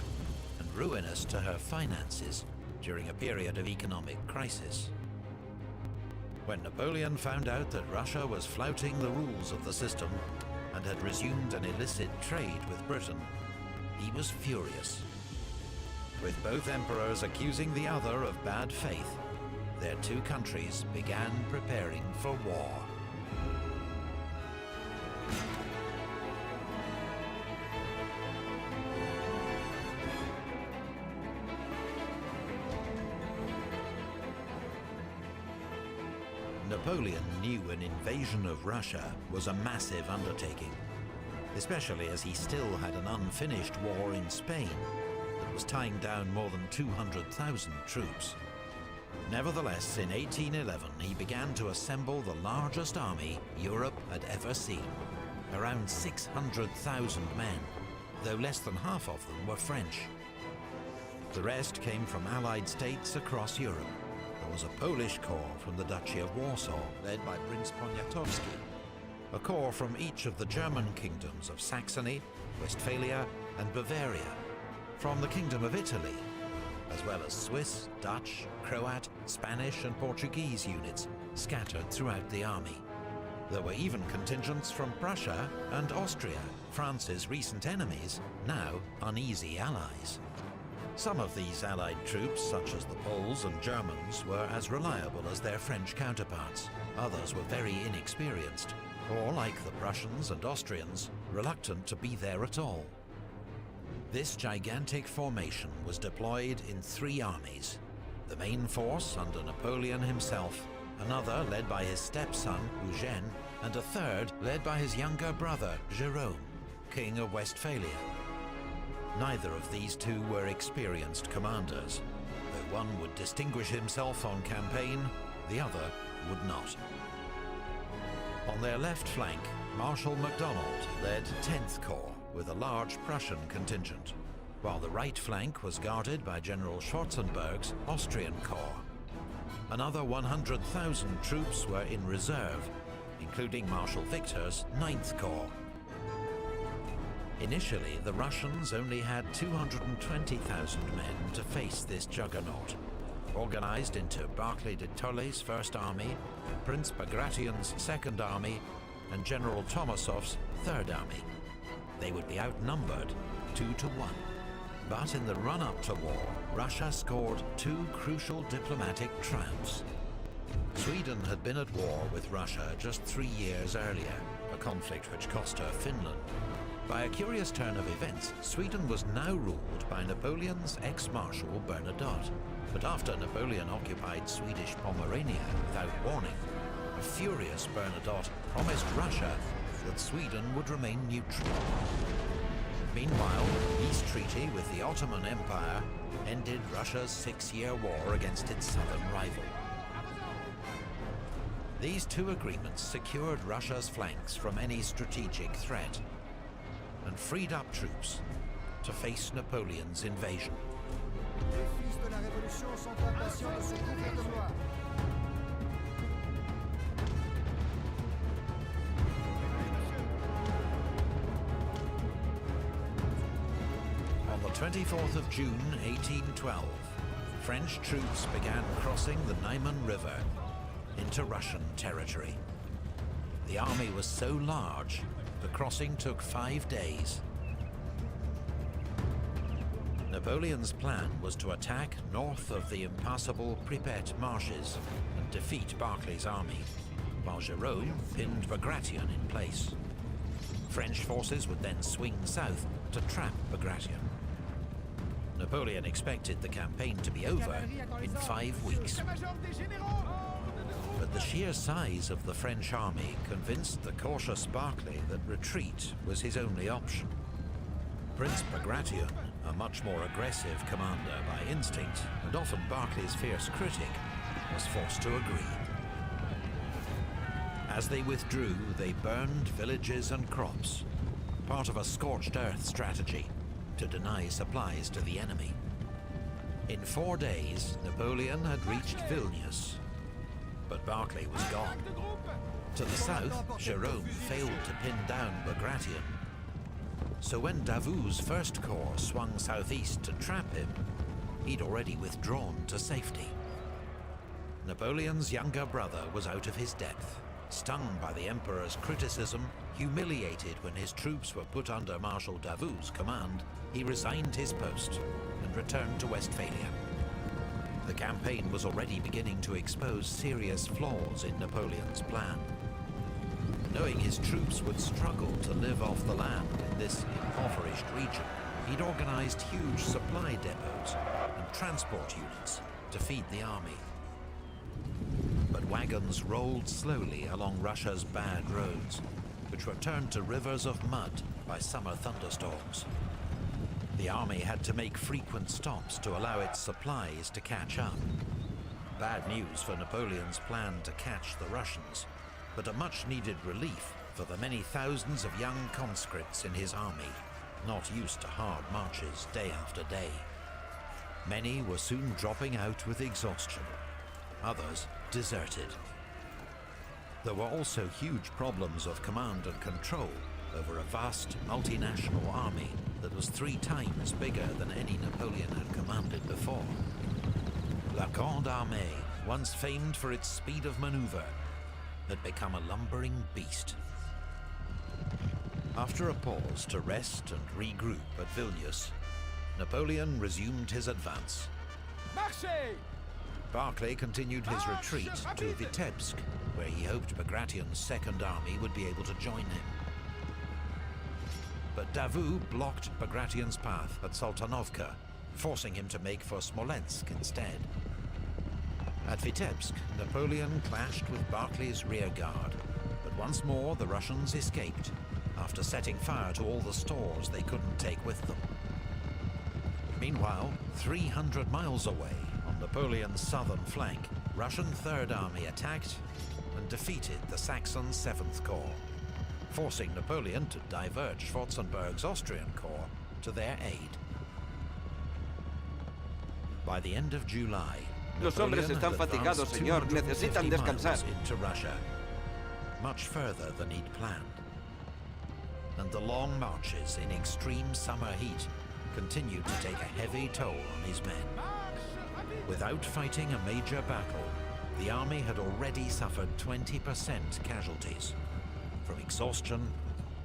and ruinous to her finances during a period of economic crisis. When Napoleon found out that Russia was flouting the rules of the system and had resumed an illicit trade with Britain, he was furious. With both emperors accusing the other of bad faith, their two countries began preparing for war. Napoleon knew an invasion of Russia was a massive undertaking, especially as he still had an unfinished war in Spain that was tying down more than 200,000 troops. Nevertheless, in 1811, he began to assemble the largest army Europe had ever seen, around 600,000 men, though less than half of them were French. The rest came from allied states across Europe. There was a Polish corps from the Duchy of Warsaw, led by Prince Poniatowski, a corps from each of the German kingdoms of Saxony, Westphalia, and Bavaria, from the Kingdom of Italy, as well as Swiss, Dutch, Croat, Spanish, and Portuguese units scattered throughout the army. There were even contingents from Prussia and Austria, France's recent enemies, now uneasy allies. Some of these allied troops, such as the Poles and Germans, were as reliable as their French counterparts. Others were very inexperienced. or like the Prussians and Austrians, reluctant to be there at all. This gigantic formation was deployed in 3 armies. The main force under Napoleon himself, another led by his stepson, Eugène, and a third led by his younger brother, Jérôme, King of Westphalia. Neither of these two were experienced commanders. Though one would distinguish himself on campaign, the other would not. On their left flank, Marshal MacDonald led 10th Corps with a large Prussian contingent, while the right flank was guarded by General Schwarzenberg's Austrian Corps. Another 100,000 troops were in reserve, including Marshal Victor's 9th Corps. Initially, the Russians only had 220,000 men to face this juggernaut, organized into Barclay de Tolly's First Army, Prince Bagration's Second Army, and General Tomasov's Third Army. They would be outnumbered 2-1. But in the run-up to war, Russia scored 2 crucial diplomatic triumphs. Sweden had been at war with Russia just 3 years earlier, a conflict which cost her Finland. By a curious turn of events, Sweden was now ruled by Napoleon's ex-marshal Bernadotte. But after Napoleon occupied Swedish Pomerania without warning, a furious Bernadotte promised Russia that Sweden would remain neutral. Meanwhile, the peace treaty with the Ottoman Empire ended Russia's 6-year war against its southern rival. These 2 agreements secured Russia's flanks from any strategic threat and freed up troops to face Napoleon's invasion. Les fils de la Révolution sont impatients de se couvrir de gloire. On the 24th of June 1812, French troops began crossing the Niemen River into Russian territory. The army was so large, the crossing took 5 days. Napoleon's plan was to attack north of the impassable Pripet marshes and defeat Barclay's army, while Jérôme pinned Bagration in place. French forces would then swing south to trap Bagration. Napoleon expected the campaign to be over in 5 weeks. But the sheer size of the French army convinced the cautious Barclay that retreat was his only option. Prince Bagration, a much more aggressive commander by instinct, and often Barclay's fierce critic, was forced to agree. As they withdrew, they burned villages and crops, part of a scorched earth strategy to deny supplies to the enemy. In 4 days, Napoleon had reached Vilnius, but Barclay was gone. To the south, Jérôme failed to pin down Bagration. So when Davout's First Corps swung southeast to trap him, he'd already withdrawn to safety. Napoleon's younger brother was out of his depth. Stung by the Emperor's criticism, humiliated when his troops were put under Marshal Davout's command, he resigned his post and returned to Westphalia. The campaign was already beginning to expose serious flaws in Napoleon's plan. Knowing his troops would struggle to live off the land in this impoverished region, he'd organized huge supply depots and transport units to feed the army. But wagons rolled slowly along Russia's bad roads, which were turned to rivers of mud by summer thunderstorms. The army had to make frequent stops to allow its supplies to catch up. Bad news for Napoleon's plan to catch the Russians, but a much-needed relief for the many thousands of young conscripts in his army, not used to hard marches day after day. Many were soon dropping out with exhaustion. Others deserted. There were also huge problems of command and control over a vast multinational army that was 3 times bigger than any Napoleon had commanded before. La Grande Armée, once famed for its speed of maneuver, had become a lumbering beast. After a pause to rest and regroup at Vilnius, Napoleon resumed his advance. Marchez! Barclay continued his retreat to Vitebsk, where he hoped Bagration's Second Army would be able to join him. But Davout blocked Bagration's path at Sultanovka, forcing him to make for Smolensk instead. At Vitebsk, Napoleon clashed with Barclay's rearguard, but once more the Russians escaped, after setting fire to all the stores they couldn't take with them. Meanwhile, 300 miles away, on Napoleon's southern flank, Russian Third Army attacked and defeated the Saxon 7th Corps, forcing Napoleon to divert Schwarzenberg's Austrian Corps to their aid. By the end of July, Los hombres están fatigados, señor. Necesitan descansar. Into Russia, much further than he'd planned. And the long marches in extreme summer heat continued to take a heavy toll on his men. Without fighting a major battle, the army had already suffered 20% casualties from exhaustion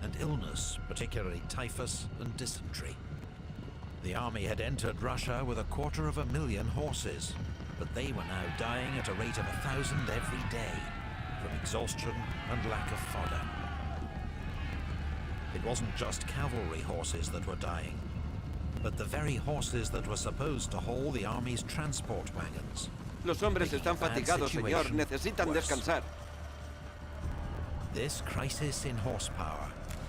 and illness, particularly typhus and dysentery. The army had entered Russia with 250,000 horses, but they were now dying at a rate of 1,000 every day from exhaustion and lack of fodder. It wasn't just cavalry horses that were dying, but the very horses that were supposed to haul the army's transport wagons. Los hombres están fatigados, señor. Necesitan descansar. This crisis in horsepower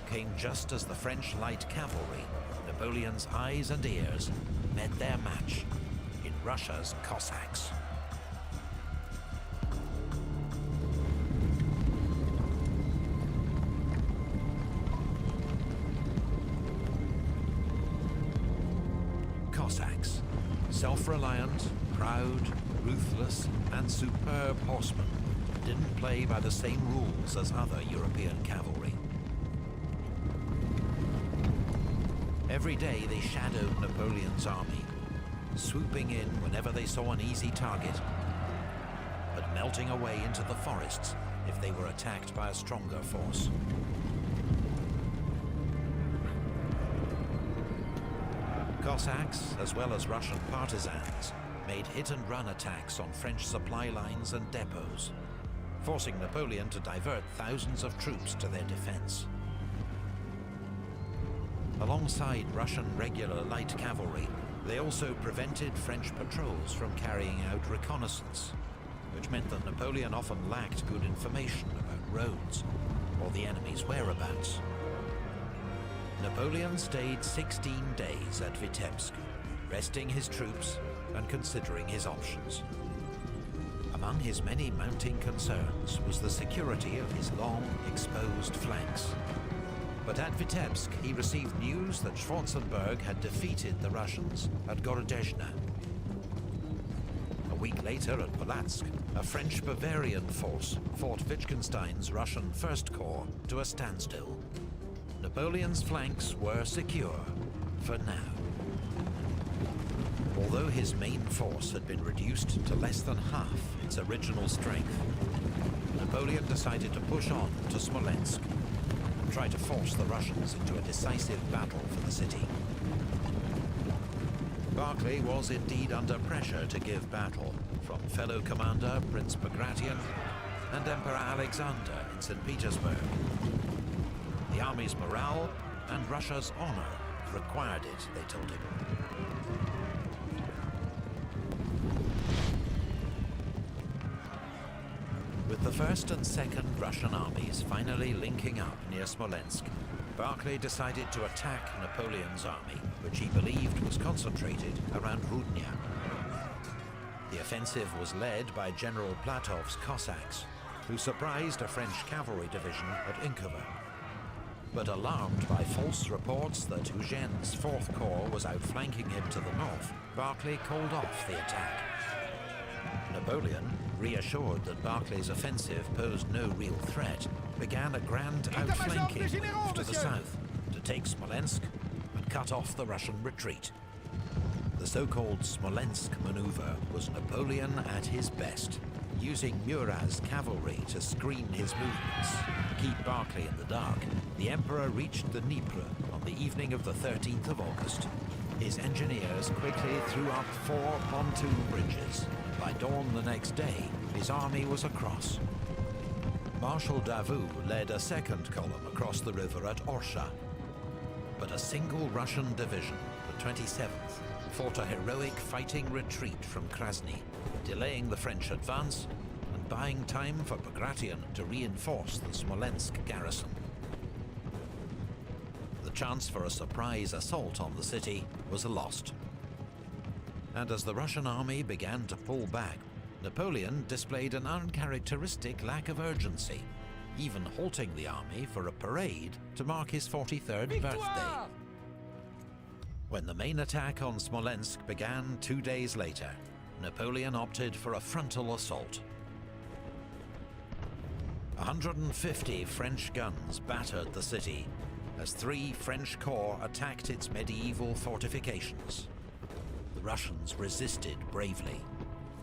came just as the French light cavalry, Napoleon's eyes and ears, met their match in Russia's Cossacks. Cossacks, self-reliant, proud, ruthless, and superb horsemen, didn't play by the same rules as other European cavalry. Every day they shadowed Napoleon's army, swooping in whenever they saw an easy target, but melting away into the forests if they were attacked by a stronger force. Cossacks, as well as Russian partisans, made hit-and-run attacks on French supply lines and depots, forcing Napoleon to divert thousands of troops to their defense. Alongside Russian regular light cavalry, they also prevented French patrols from carrying out reconnaissance, which meant that Napoleon often lacked good information about roads or the enemy's whereabouts. Napoleon stayed 16 days at Vitebsk, resting his troops and considering his options. Among his many mounting concerns was the security of his long, exposed flanks. But at Vitebsk, he received news that Schwarzenberg had defeated the Russians at Gorodezhna. A week later at Polotsk, a French Bavarian force fought Wittgenstein's Russian First Corps to a standstill. Napoleon's flanks were secure, for now. Although his main force had been reduced to less than half its original strength, Napoleon decided to push on to Smolensk and try to force the Russians into a decisive battle for the city. Barclay was indeed under pressure to give battle from fellow commander Prince Bagration and Emperor Alexander in St. Petersburg. The army's morale and Russia's honor required it, they told him. With the First and Second Russian armies finally linking up near Smolensk, Barclay decided to attack Napoleon's army, which he believed was concentrated around Rudnya. The offensive was led by General Platov's Cossacks, who surprised a French cavalry division at Inkovo. But alarmed by false reports that Eugene's Fourth Corps was outflanking him to the north, Barclay called off the attack. Napoleon, reassured that Barclay's offensive posed no real threat, began a grand outflanking move to the south to take Smolensk and cut off the Russian retreat. The so-called Smolensk maneuver was Napoleon at his best, using Murat's cavalry to screen his movements and keep Barclay in the dark. The Emperor reached the Dnieper on the evening of the 13th of August. His engineers quickly threw up 4 pontoon bridges. By dawn the next day, his army was across. Marshal Davout led a second column across the river at Orsha. But a single Russian division, the 27th, fought a heroic fighting retreat from Krasny, delaying the French advance and buying time for Bagration to reinforce the Smolensk garrison. The chance for a surprise assault on the city was lost. And as the Russian army began to pull back, Napoleon displayed an uncharacteristic lack of urgency, even halting the army for a parade to mark his 43rd birthday. When the main attack on Smolensk began 2 days later, Napoleon opted for a frontal assault. 150 French guns battered the city as 3 French corps attacked its medieval fortifications. The Russians resisted bravely,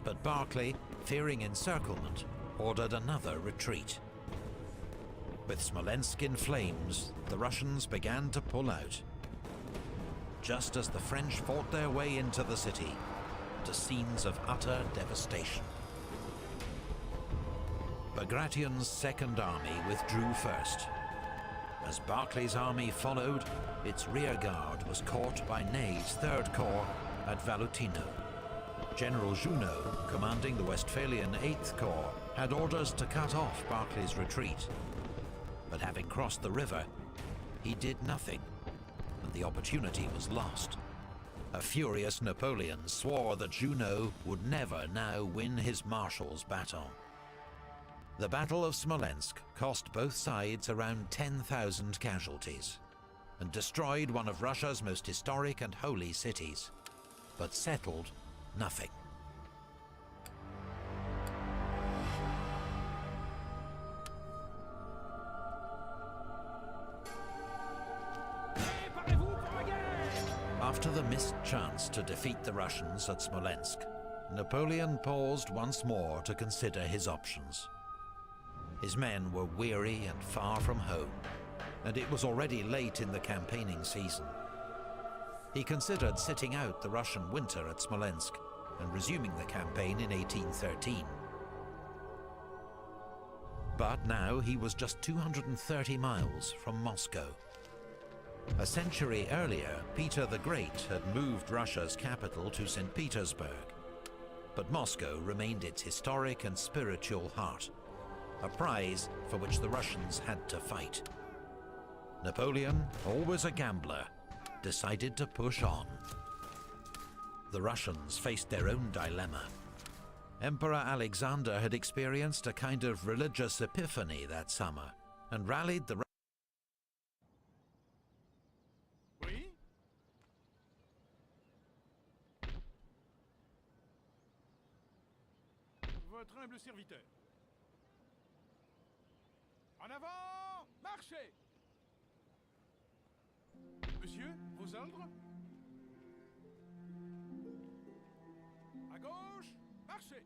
but Barclay, fearing encirclement, ordered another retreat. With Smolensk in flames, the Russians began to pull out. Just as the French fought their way into the city, to scenes of utter devastation. Bagration's Second Army withdrew first. As Barclay's army followed, its rearguard was caught by Ney's Third Corps at Valutino. General Junot, commanding the Westphalian 8th Corps, had orders to cut off Barclay's retreat. But having crossed the river, he did nothing, and the opportunity was lost. A furious Napoleon swore that Junot would never now win his marshal's baton. The Battle of Smolensk cost both sides around 10,000 casualties, and destroyed one of Russia's most historic and holy cities, but settled nothing. After the missed chance to defeat the Russians at Smolensk, Napoleon paused once more to consider his options. His men were weary and far from home, and it was already late in the campaigning season. He considered sitting out the Russian winter at Smolensk and resuming the campaign in 1813. But now he was just 230 miles from Moscow. A century earlier, Peter the Great had moved Russia's capital to St. Petersburg, but Moscow remained its historic and spiritual heart, a prize for which the Russians had to fight. Napoleon, always a gambler, decided to push on. The Russians faced their own dilemma. Emperor Alexander had experienced a kind of religious epiphany that summer and rallied the Oui? Votre humble serviteur. En avant! Marchez! Monsieur, vos ordres? À gauche, marchez!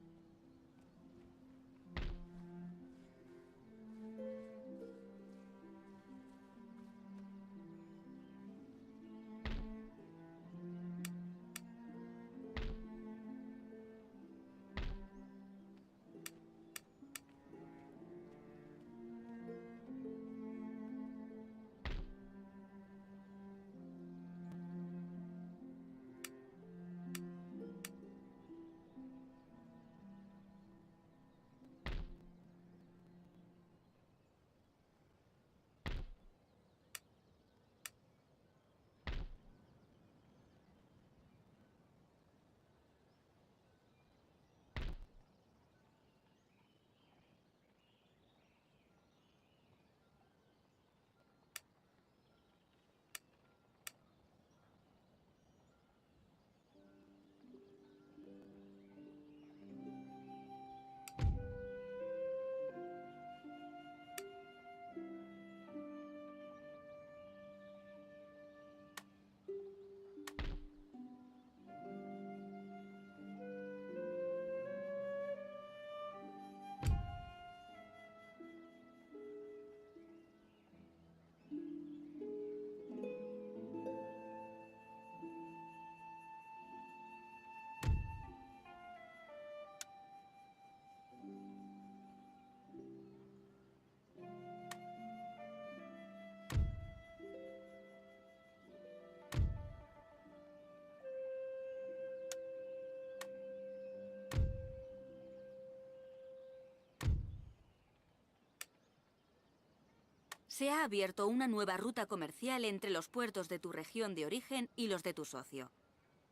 Se ha abierto una nueva ruta comercial entre los puertos de tu región de origen y los de tu socio.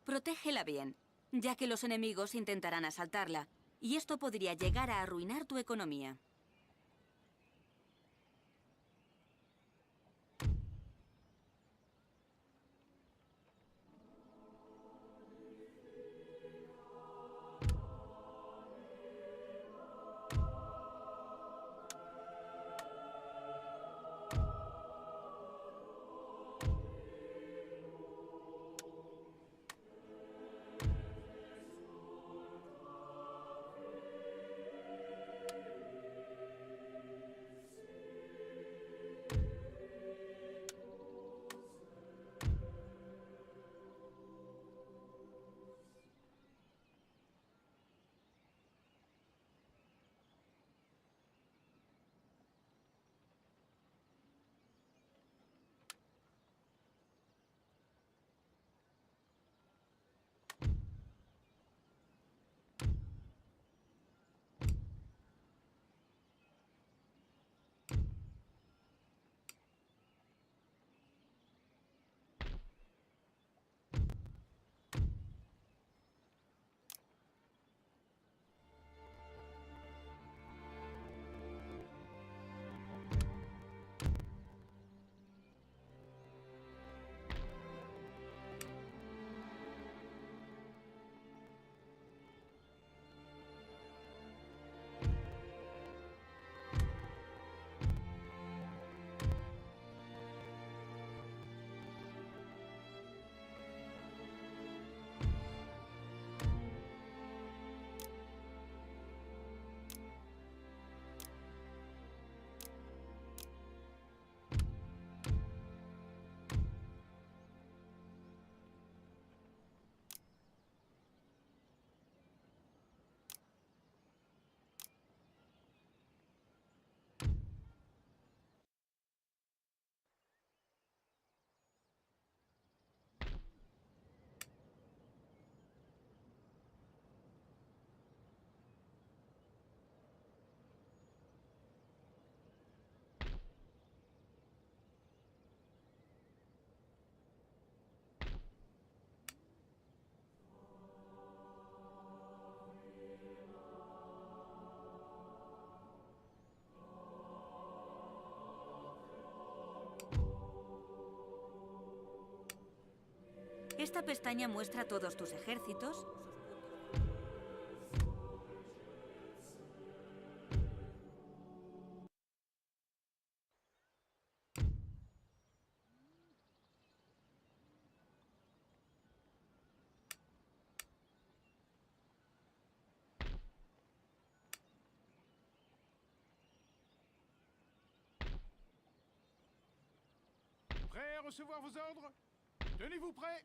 Protégela bien, ya que los enemigos intentarán asaltarla, y esto podría llegar a arruinar tu economía. Esta pestaña muestra todos tus ejércitos. Prêt à recevoir vos ordres? Tenez-vous prêts?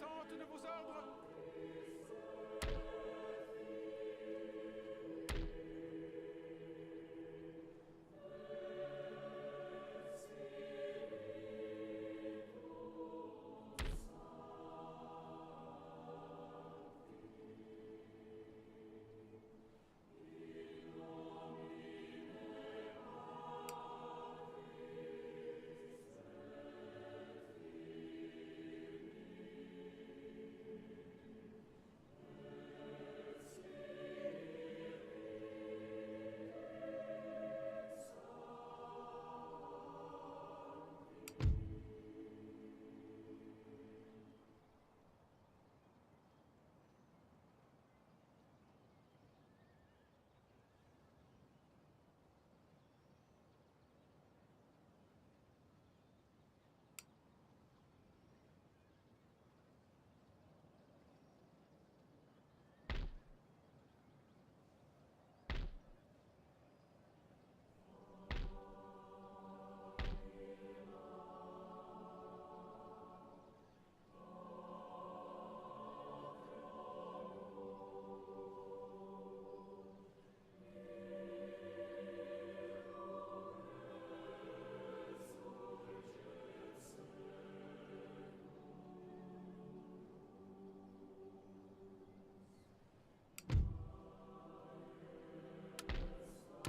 L'attente de vos ordres.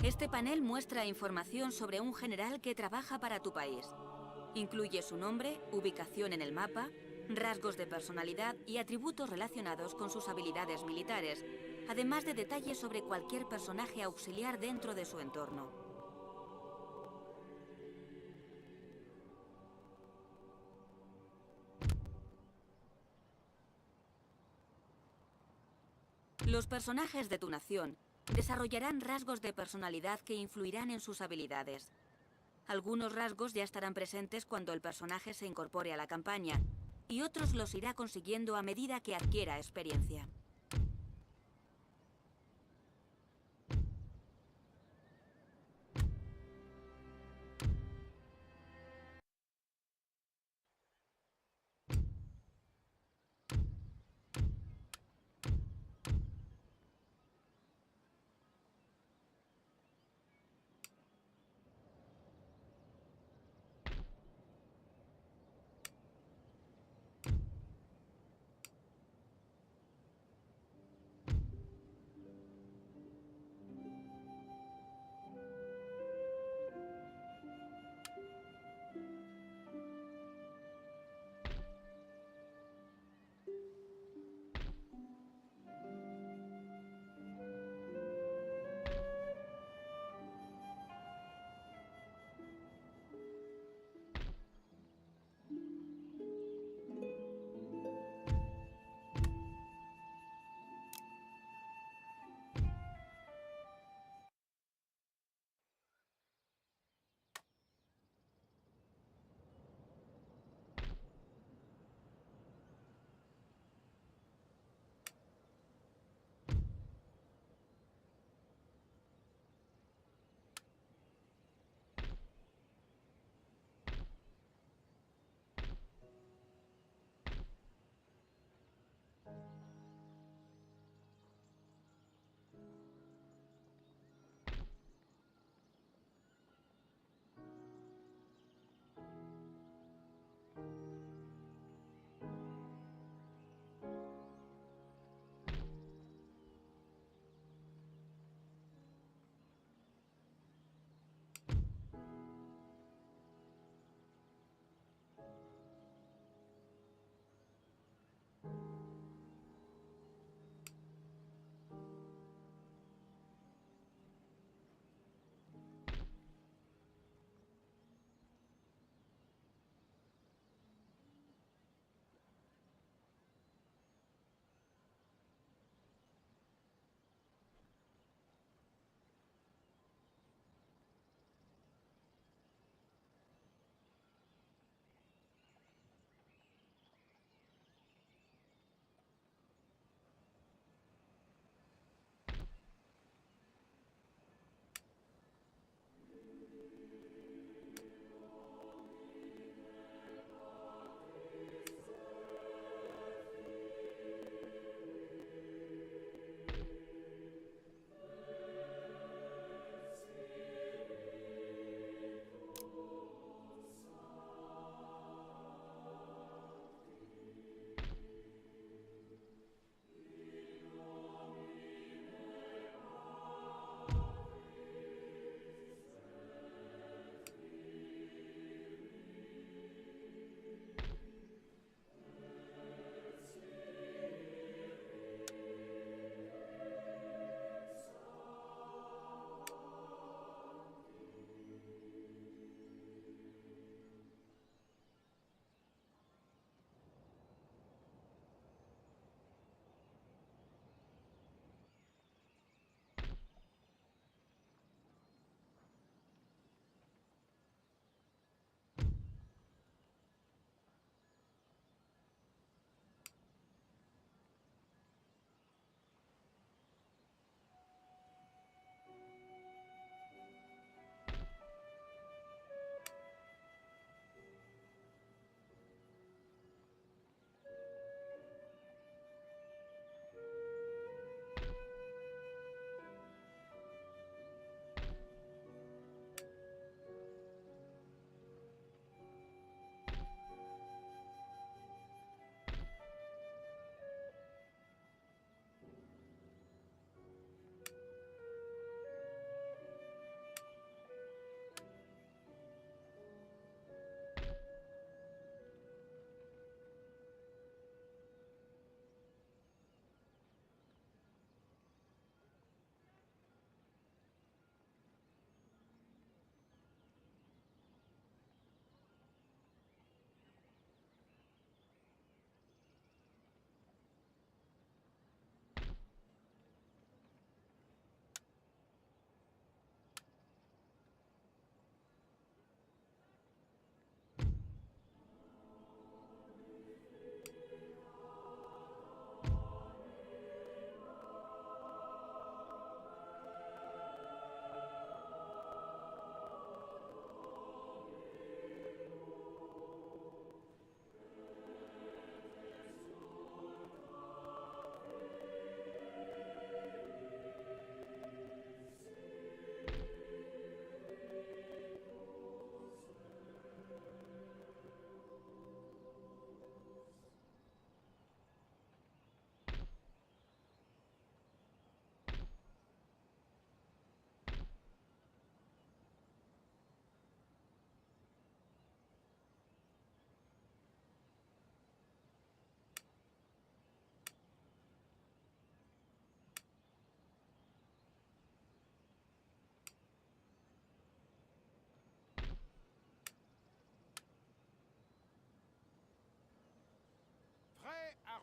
Este panel muestra información sobre un general que trabaja para tu país. Incluye su nombre, ubicación en el mapa, rasgos de personalidad y atributos relacionados con sus habilidades militares, además de detalles sobre cualquier personaje auxiliar dentro de su entorno. Los personajes de tu nación desarrollarán rasgos de personalidad que influirán en sus habilidades. Algunos rasgos ya estarán presentes cuando el personaje se incorpore a la campaña, y otros los irá consiguiendo a medida que adquiera experiencia.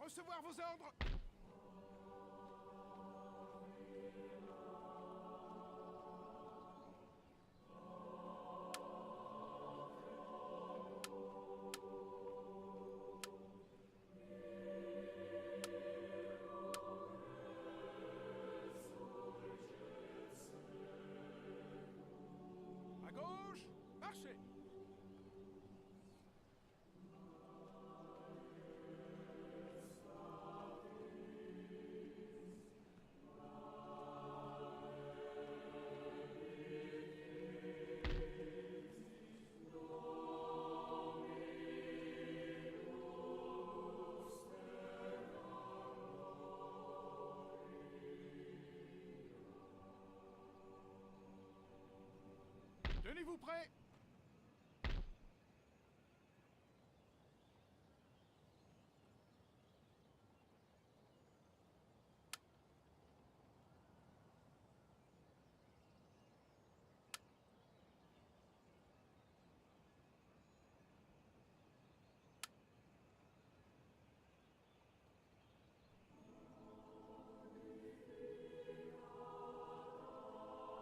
recevoir vos ordres. À gauche, marchez. Tenez-vous prêts.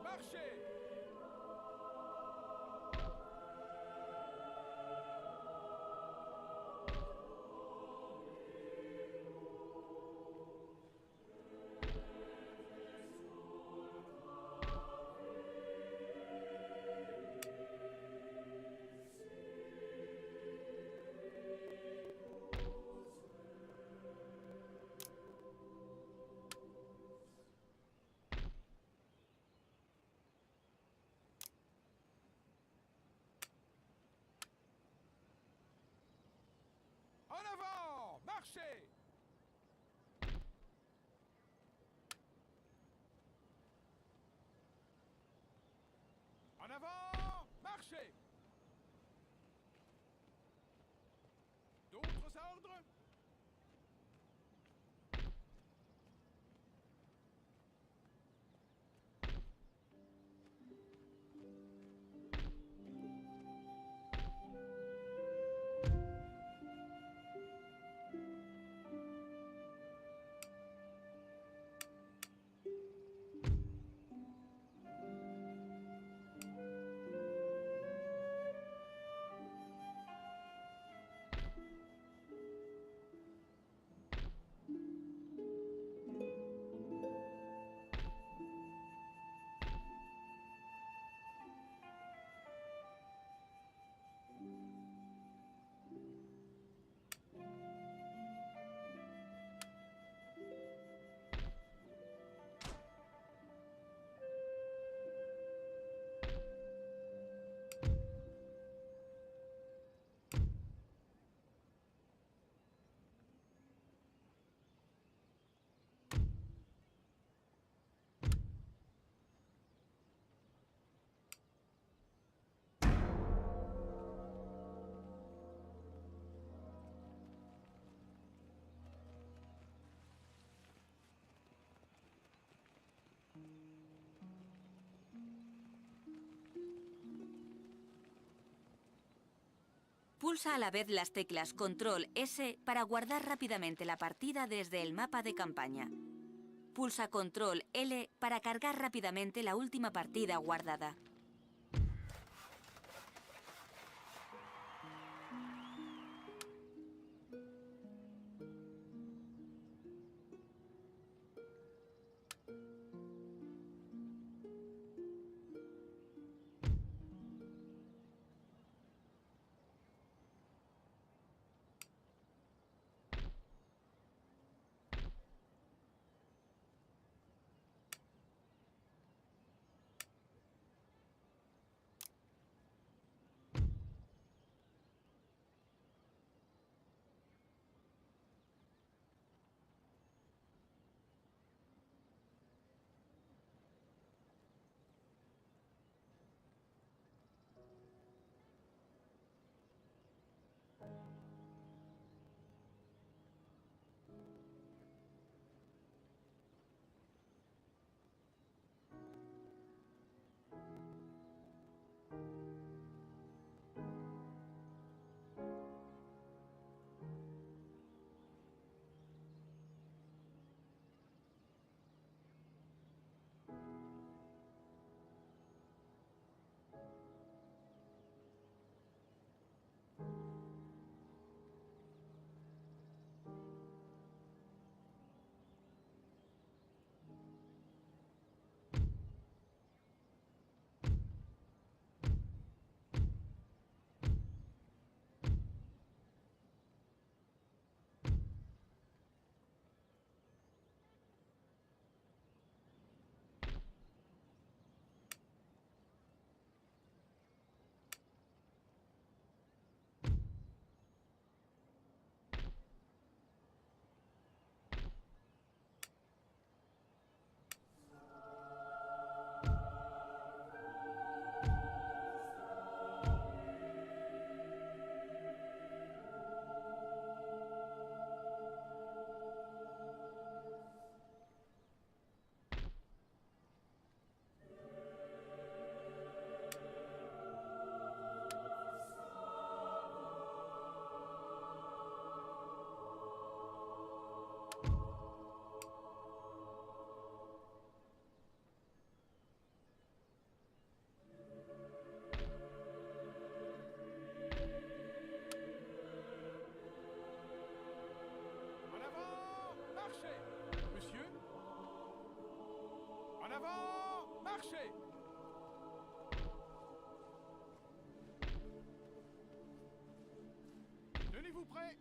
Marchez. En avant, marchez. En avant, marchez. D'autres ordres? Pulsa a la vez las teclas Control S para guardar rápidamente la partida desde el mapa de campaña. Pulsa Control L para cargar rápidamente la última partida guardada. Marchez! Tenez-vous prêts?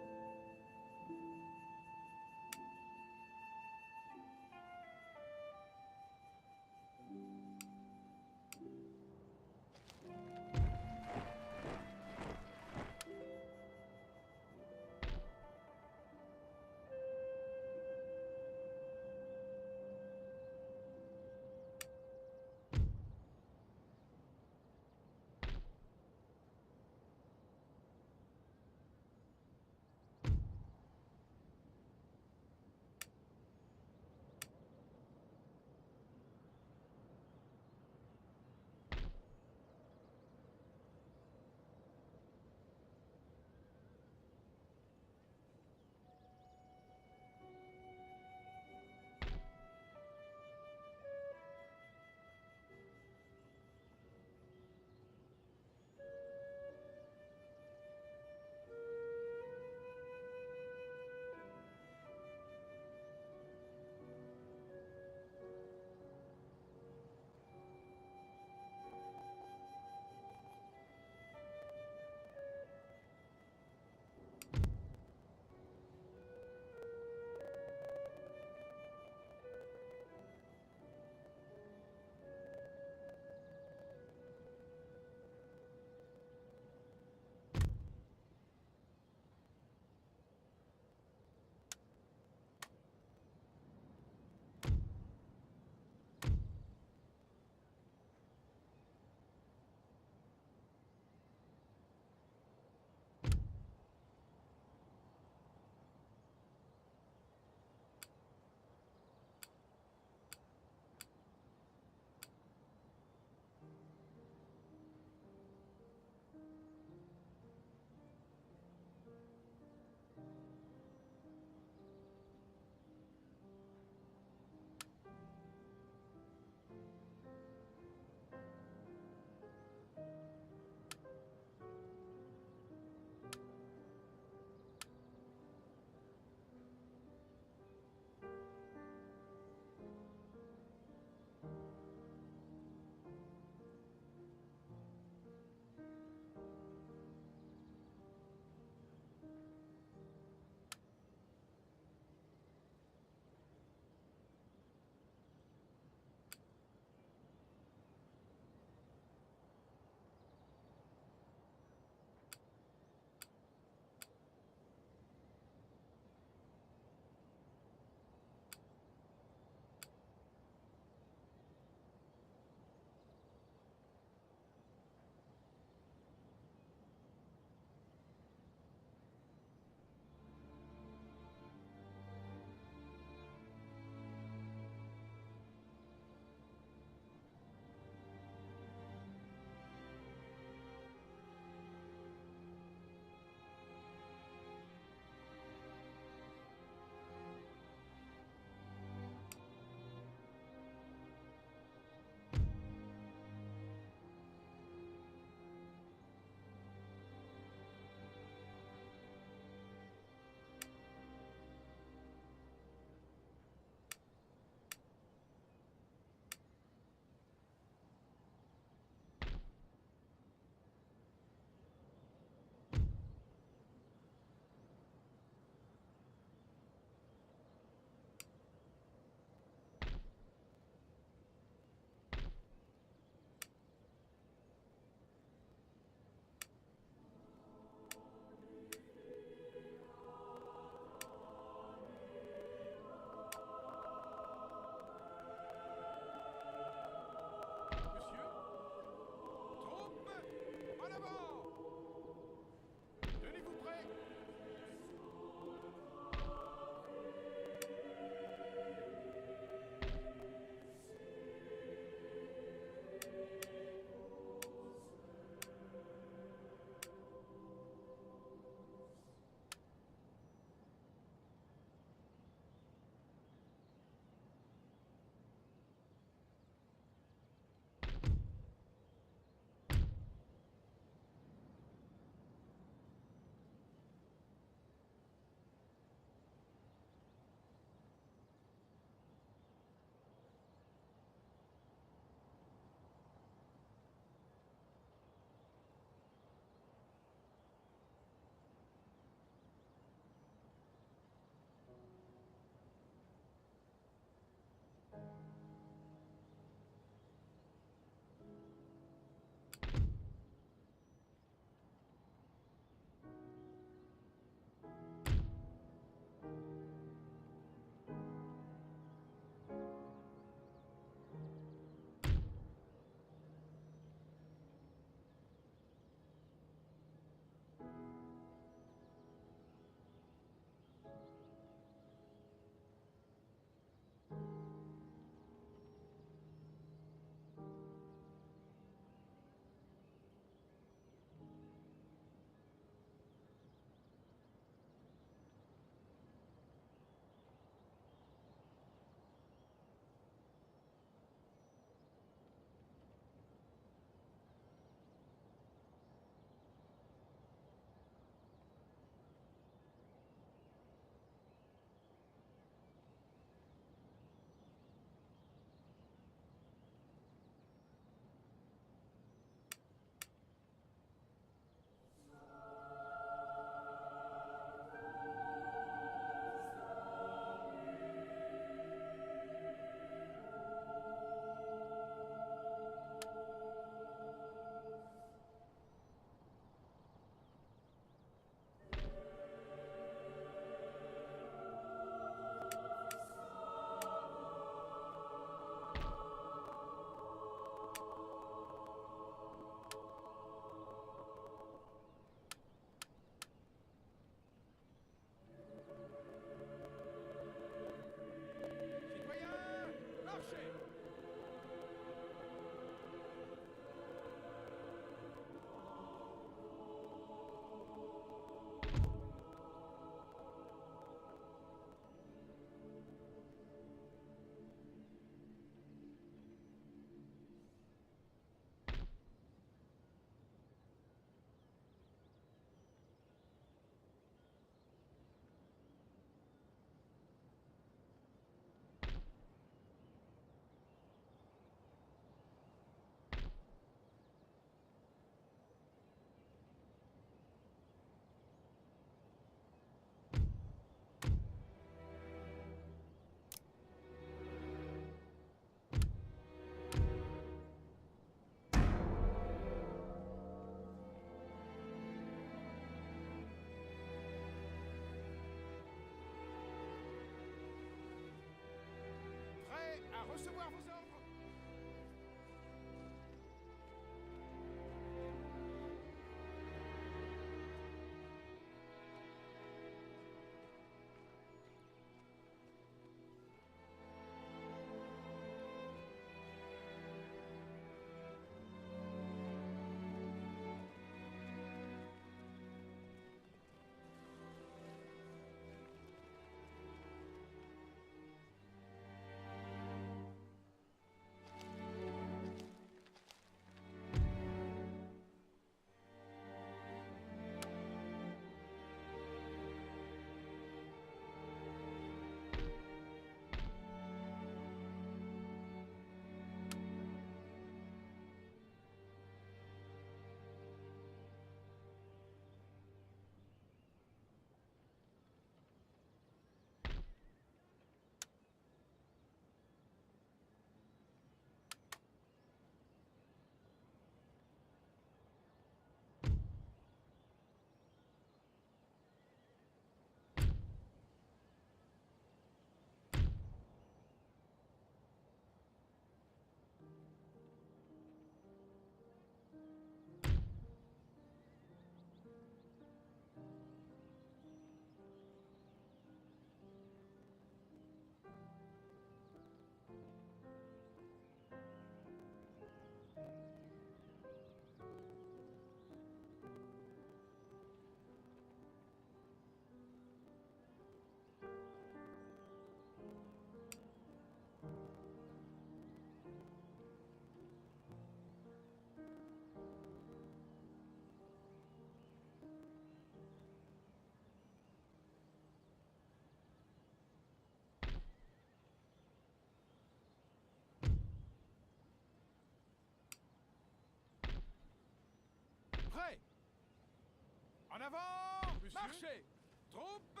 En avant! Marchez! Troupes,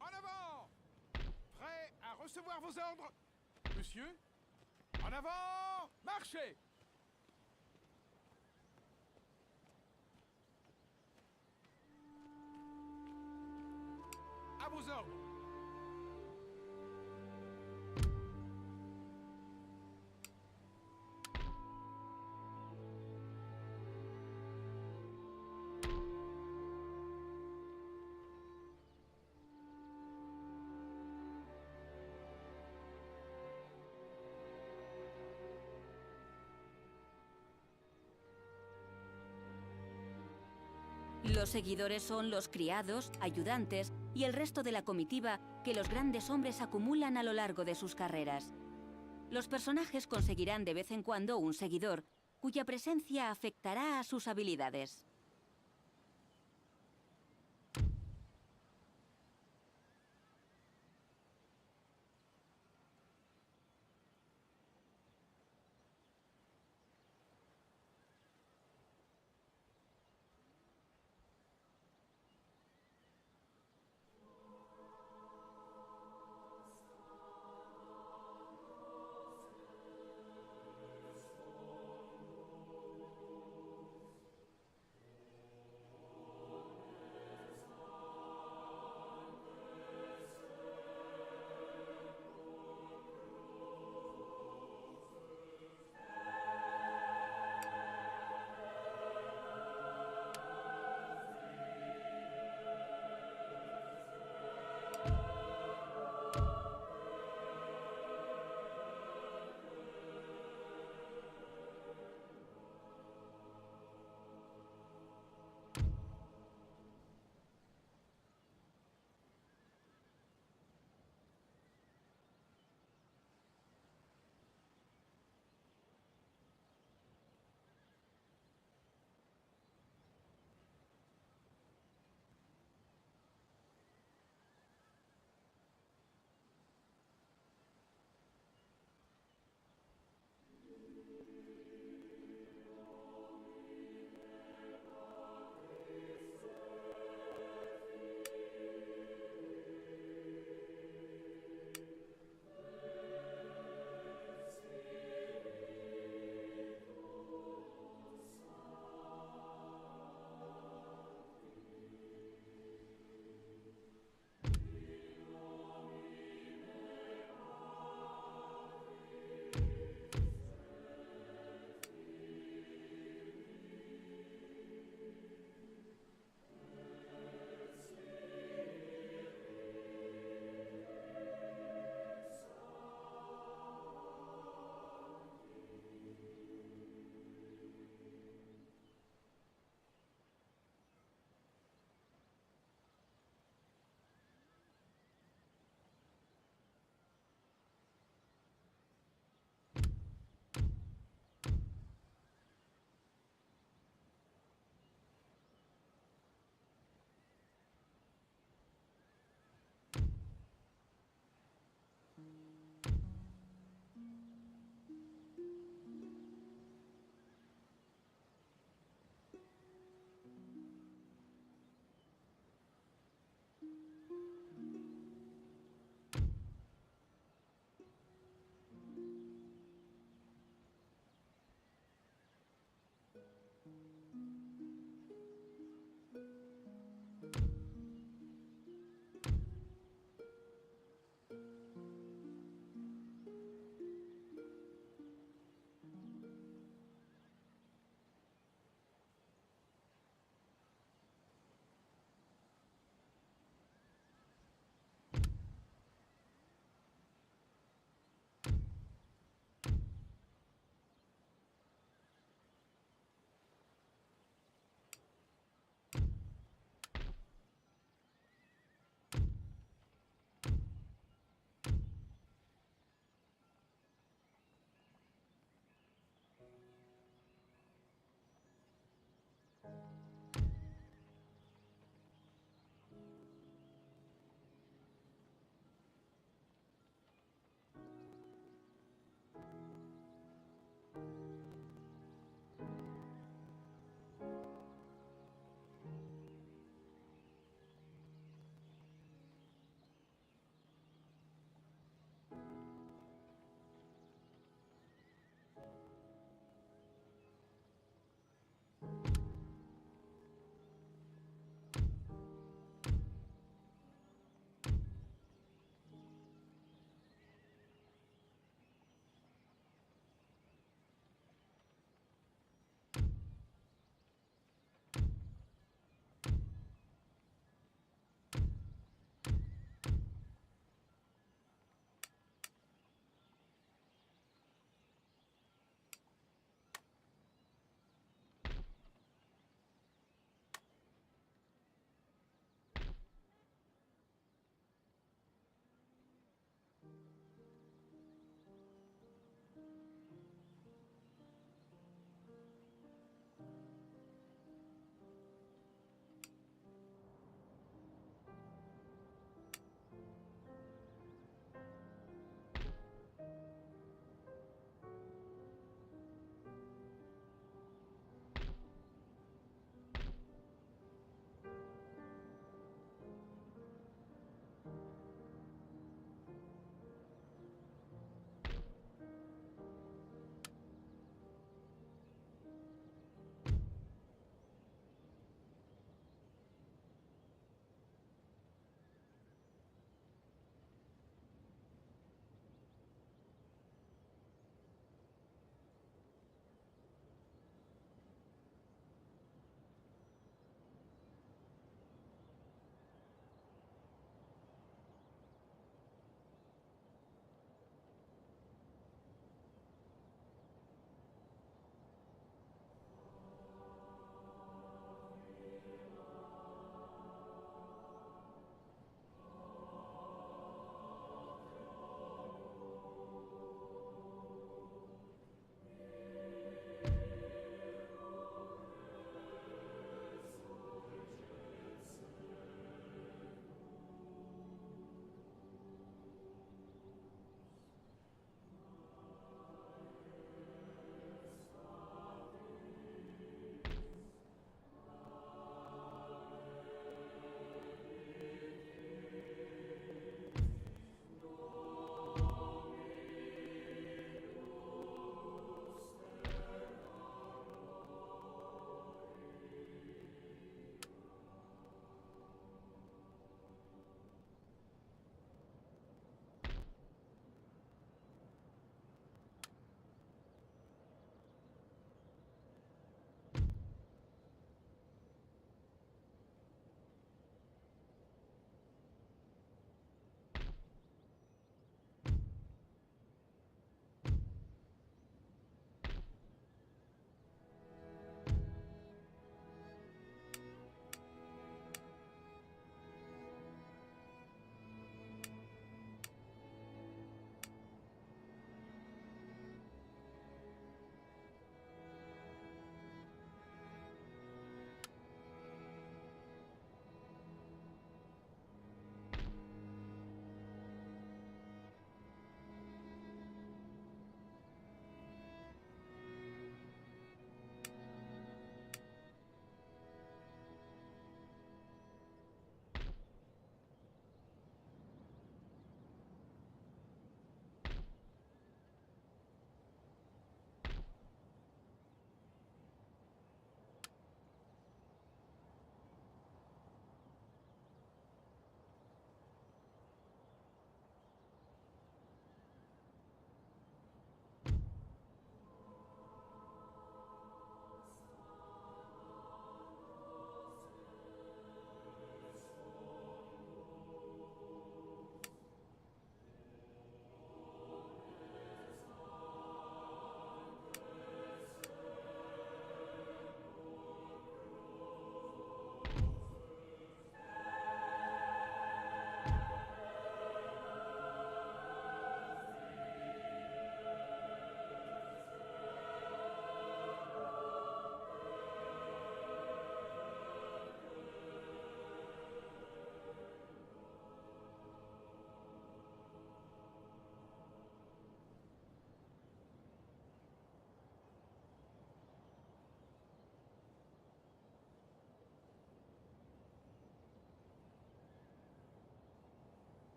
en avant! Prêt à recevoir vos ordres? Monsieur? En avant! Marchez! À vos ordres! Los seguidores son los criados, ayudantes y el resto de la comitiva que los grandes hombres acumulan a lo largo de sus carreras. Los personajes conseguirán de vez en cuando un seguidor, cuya presencia afectará a sus habilidades.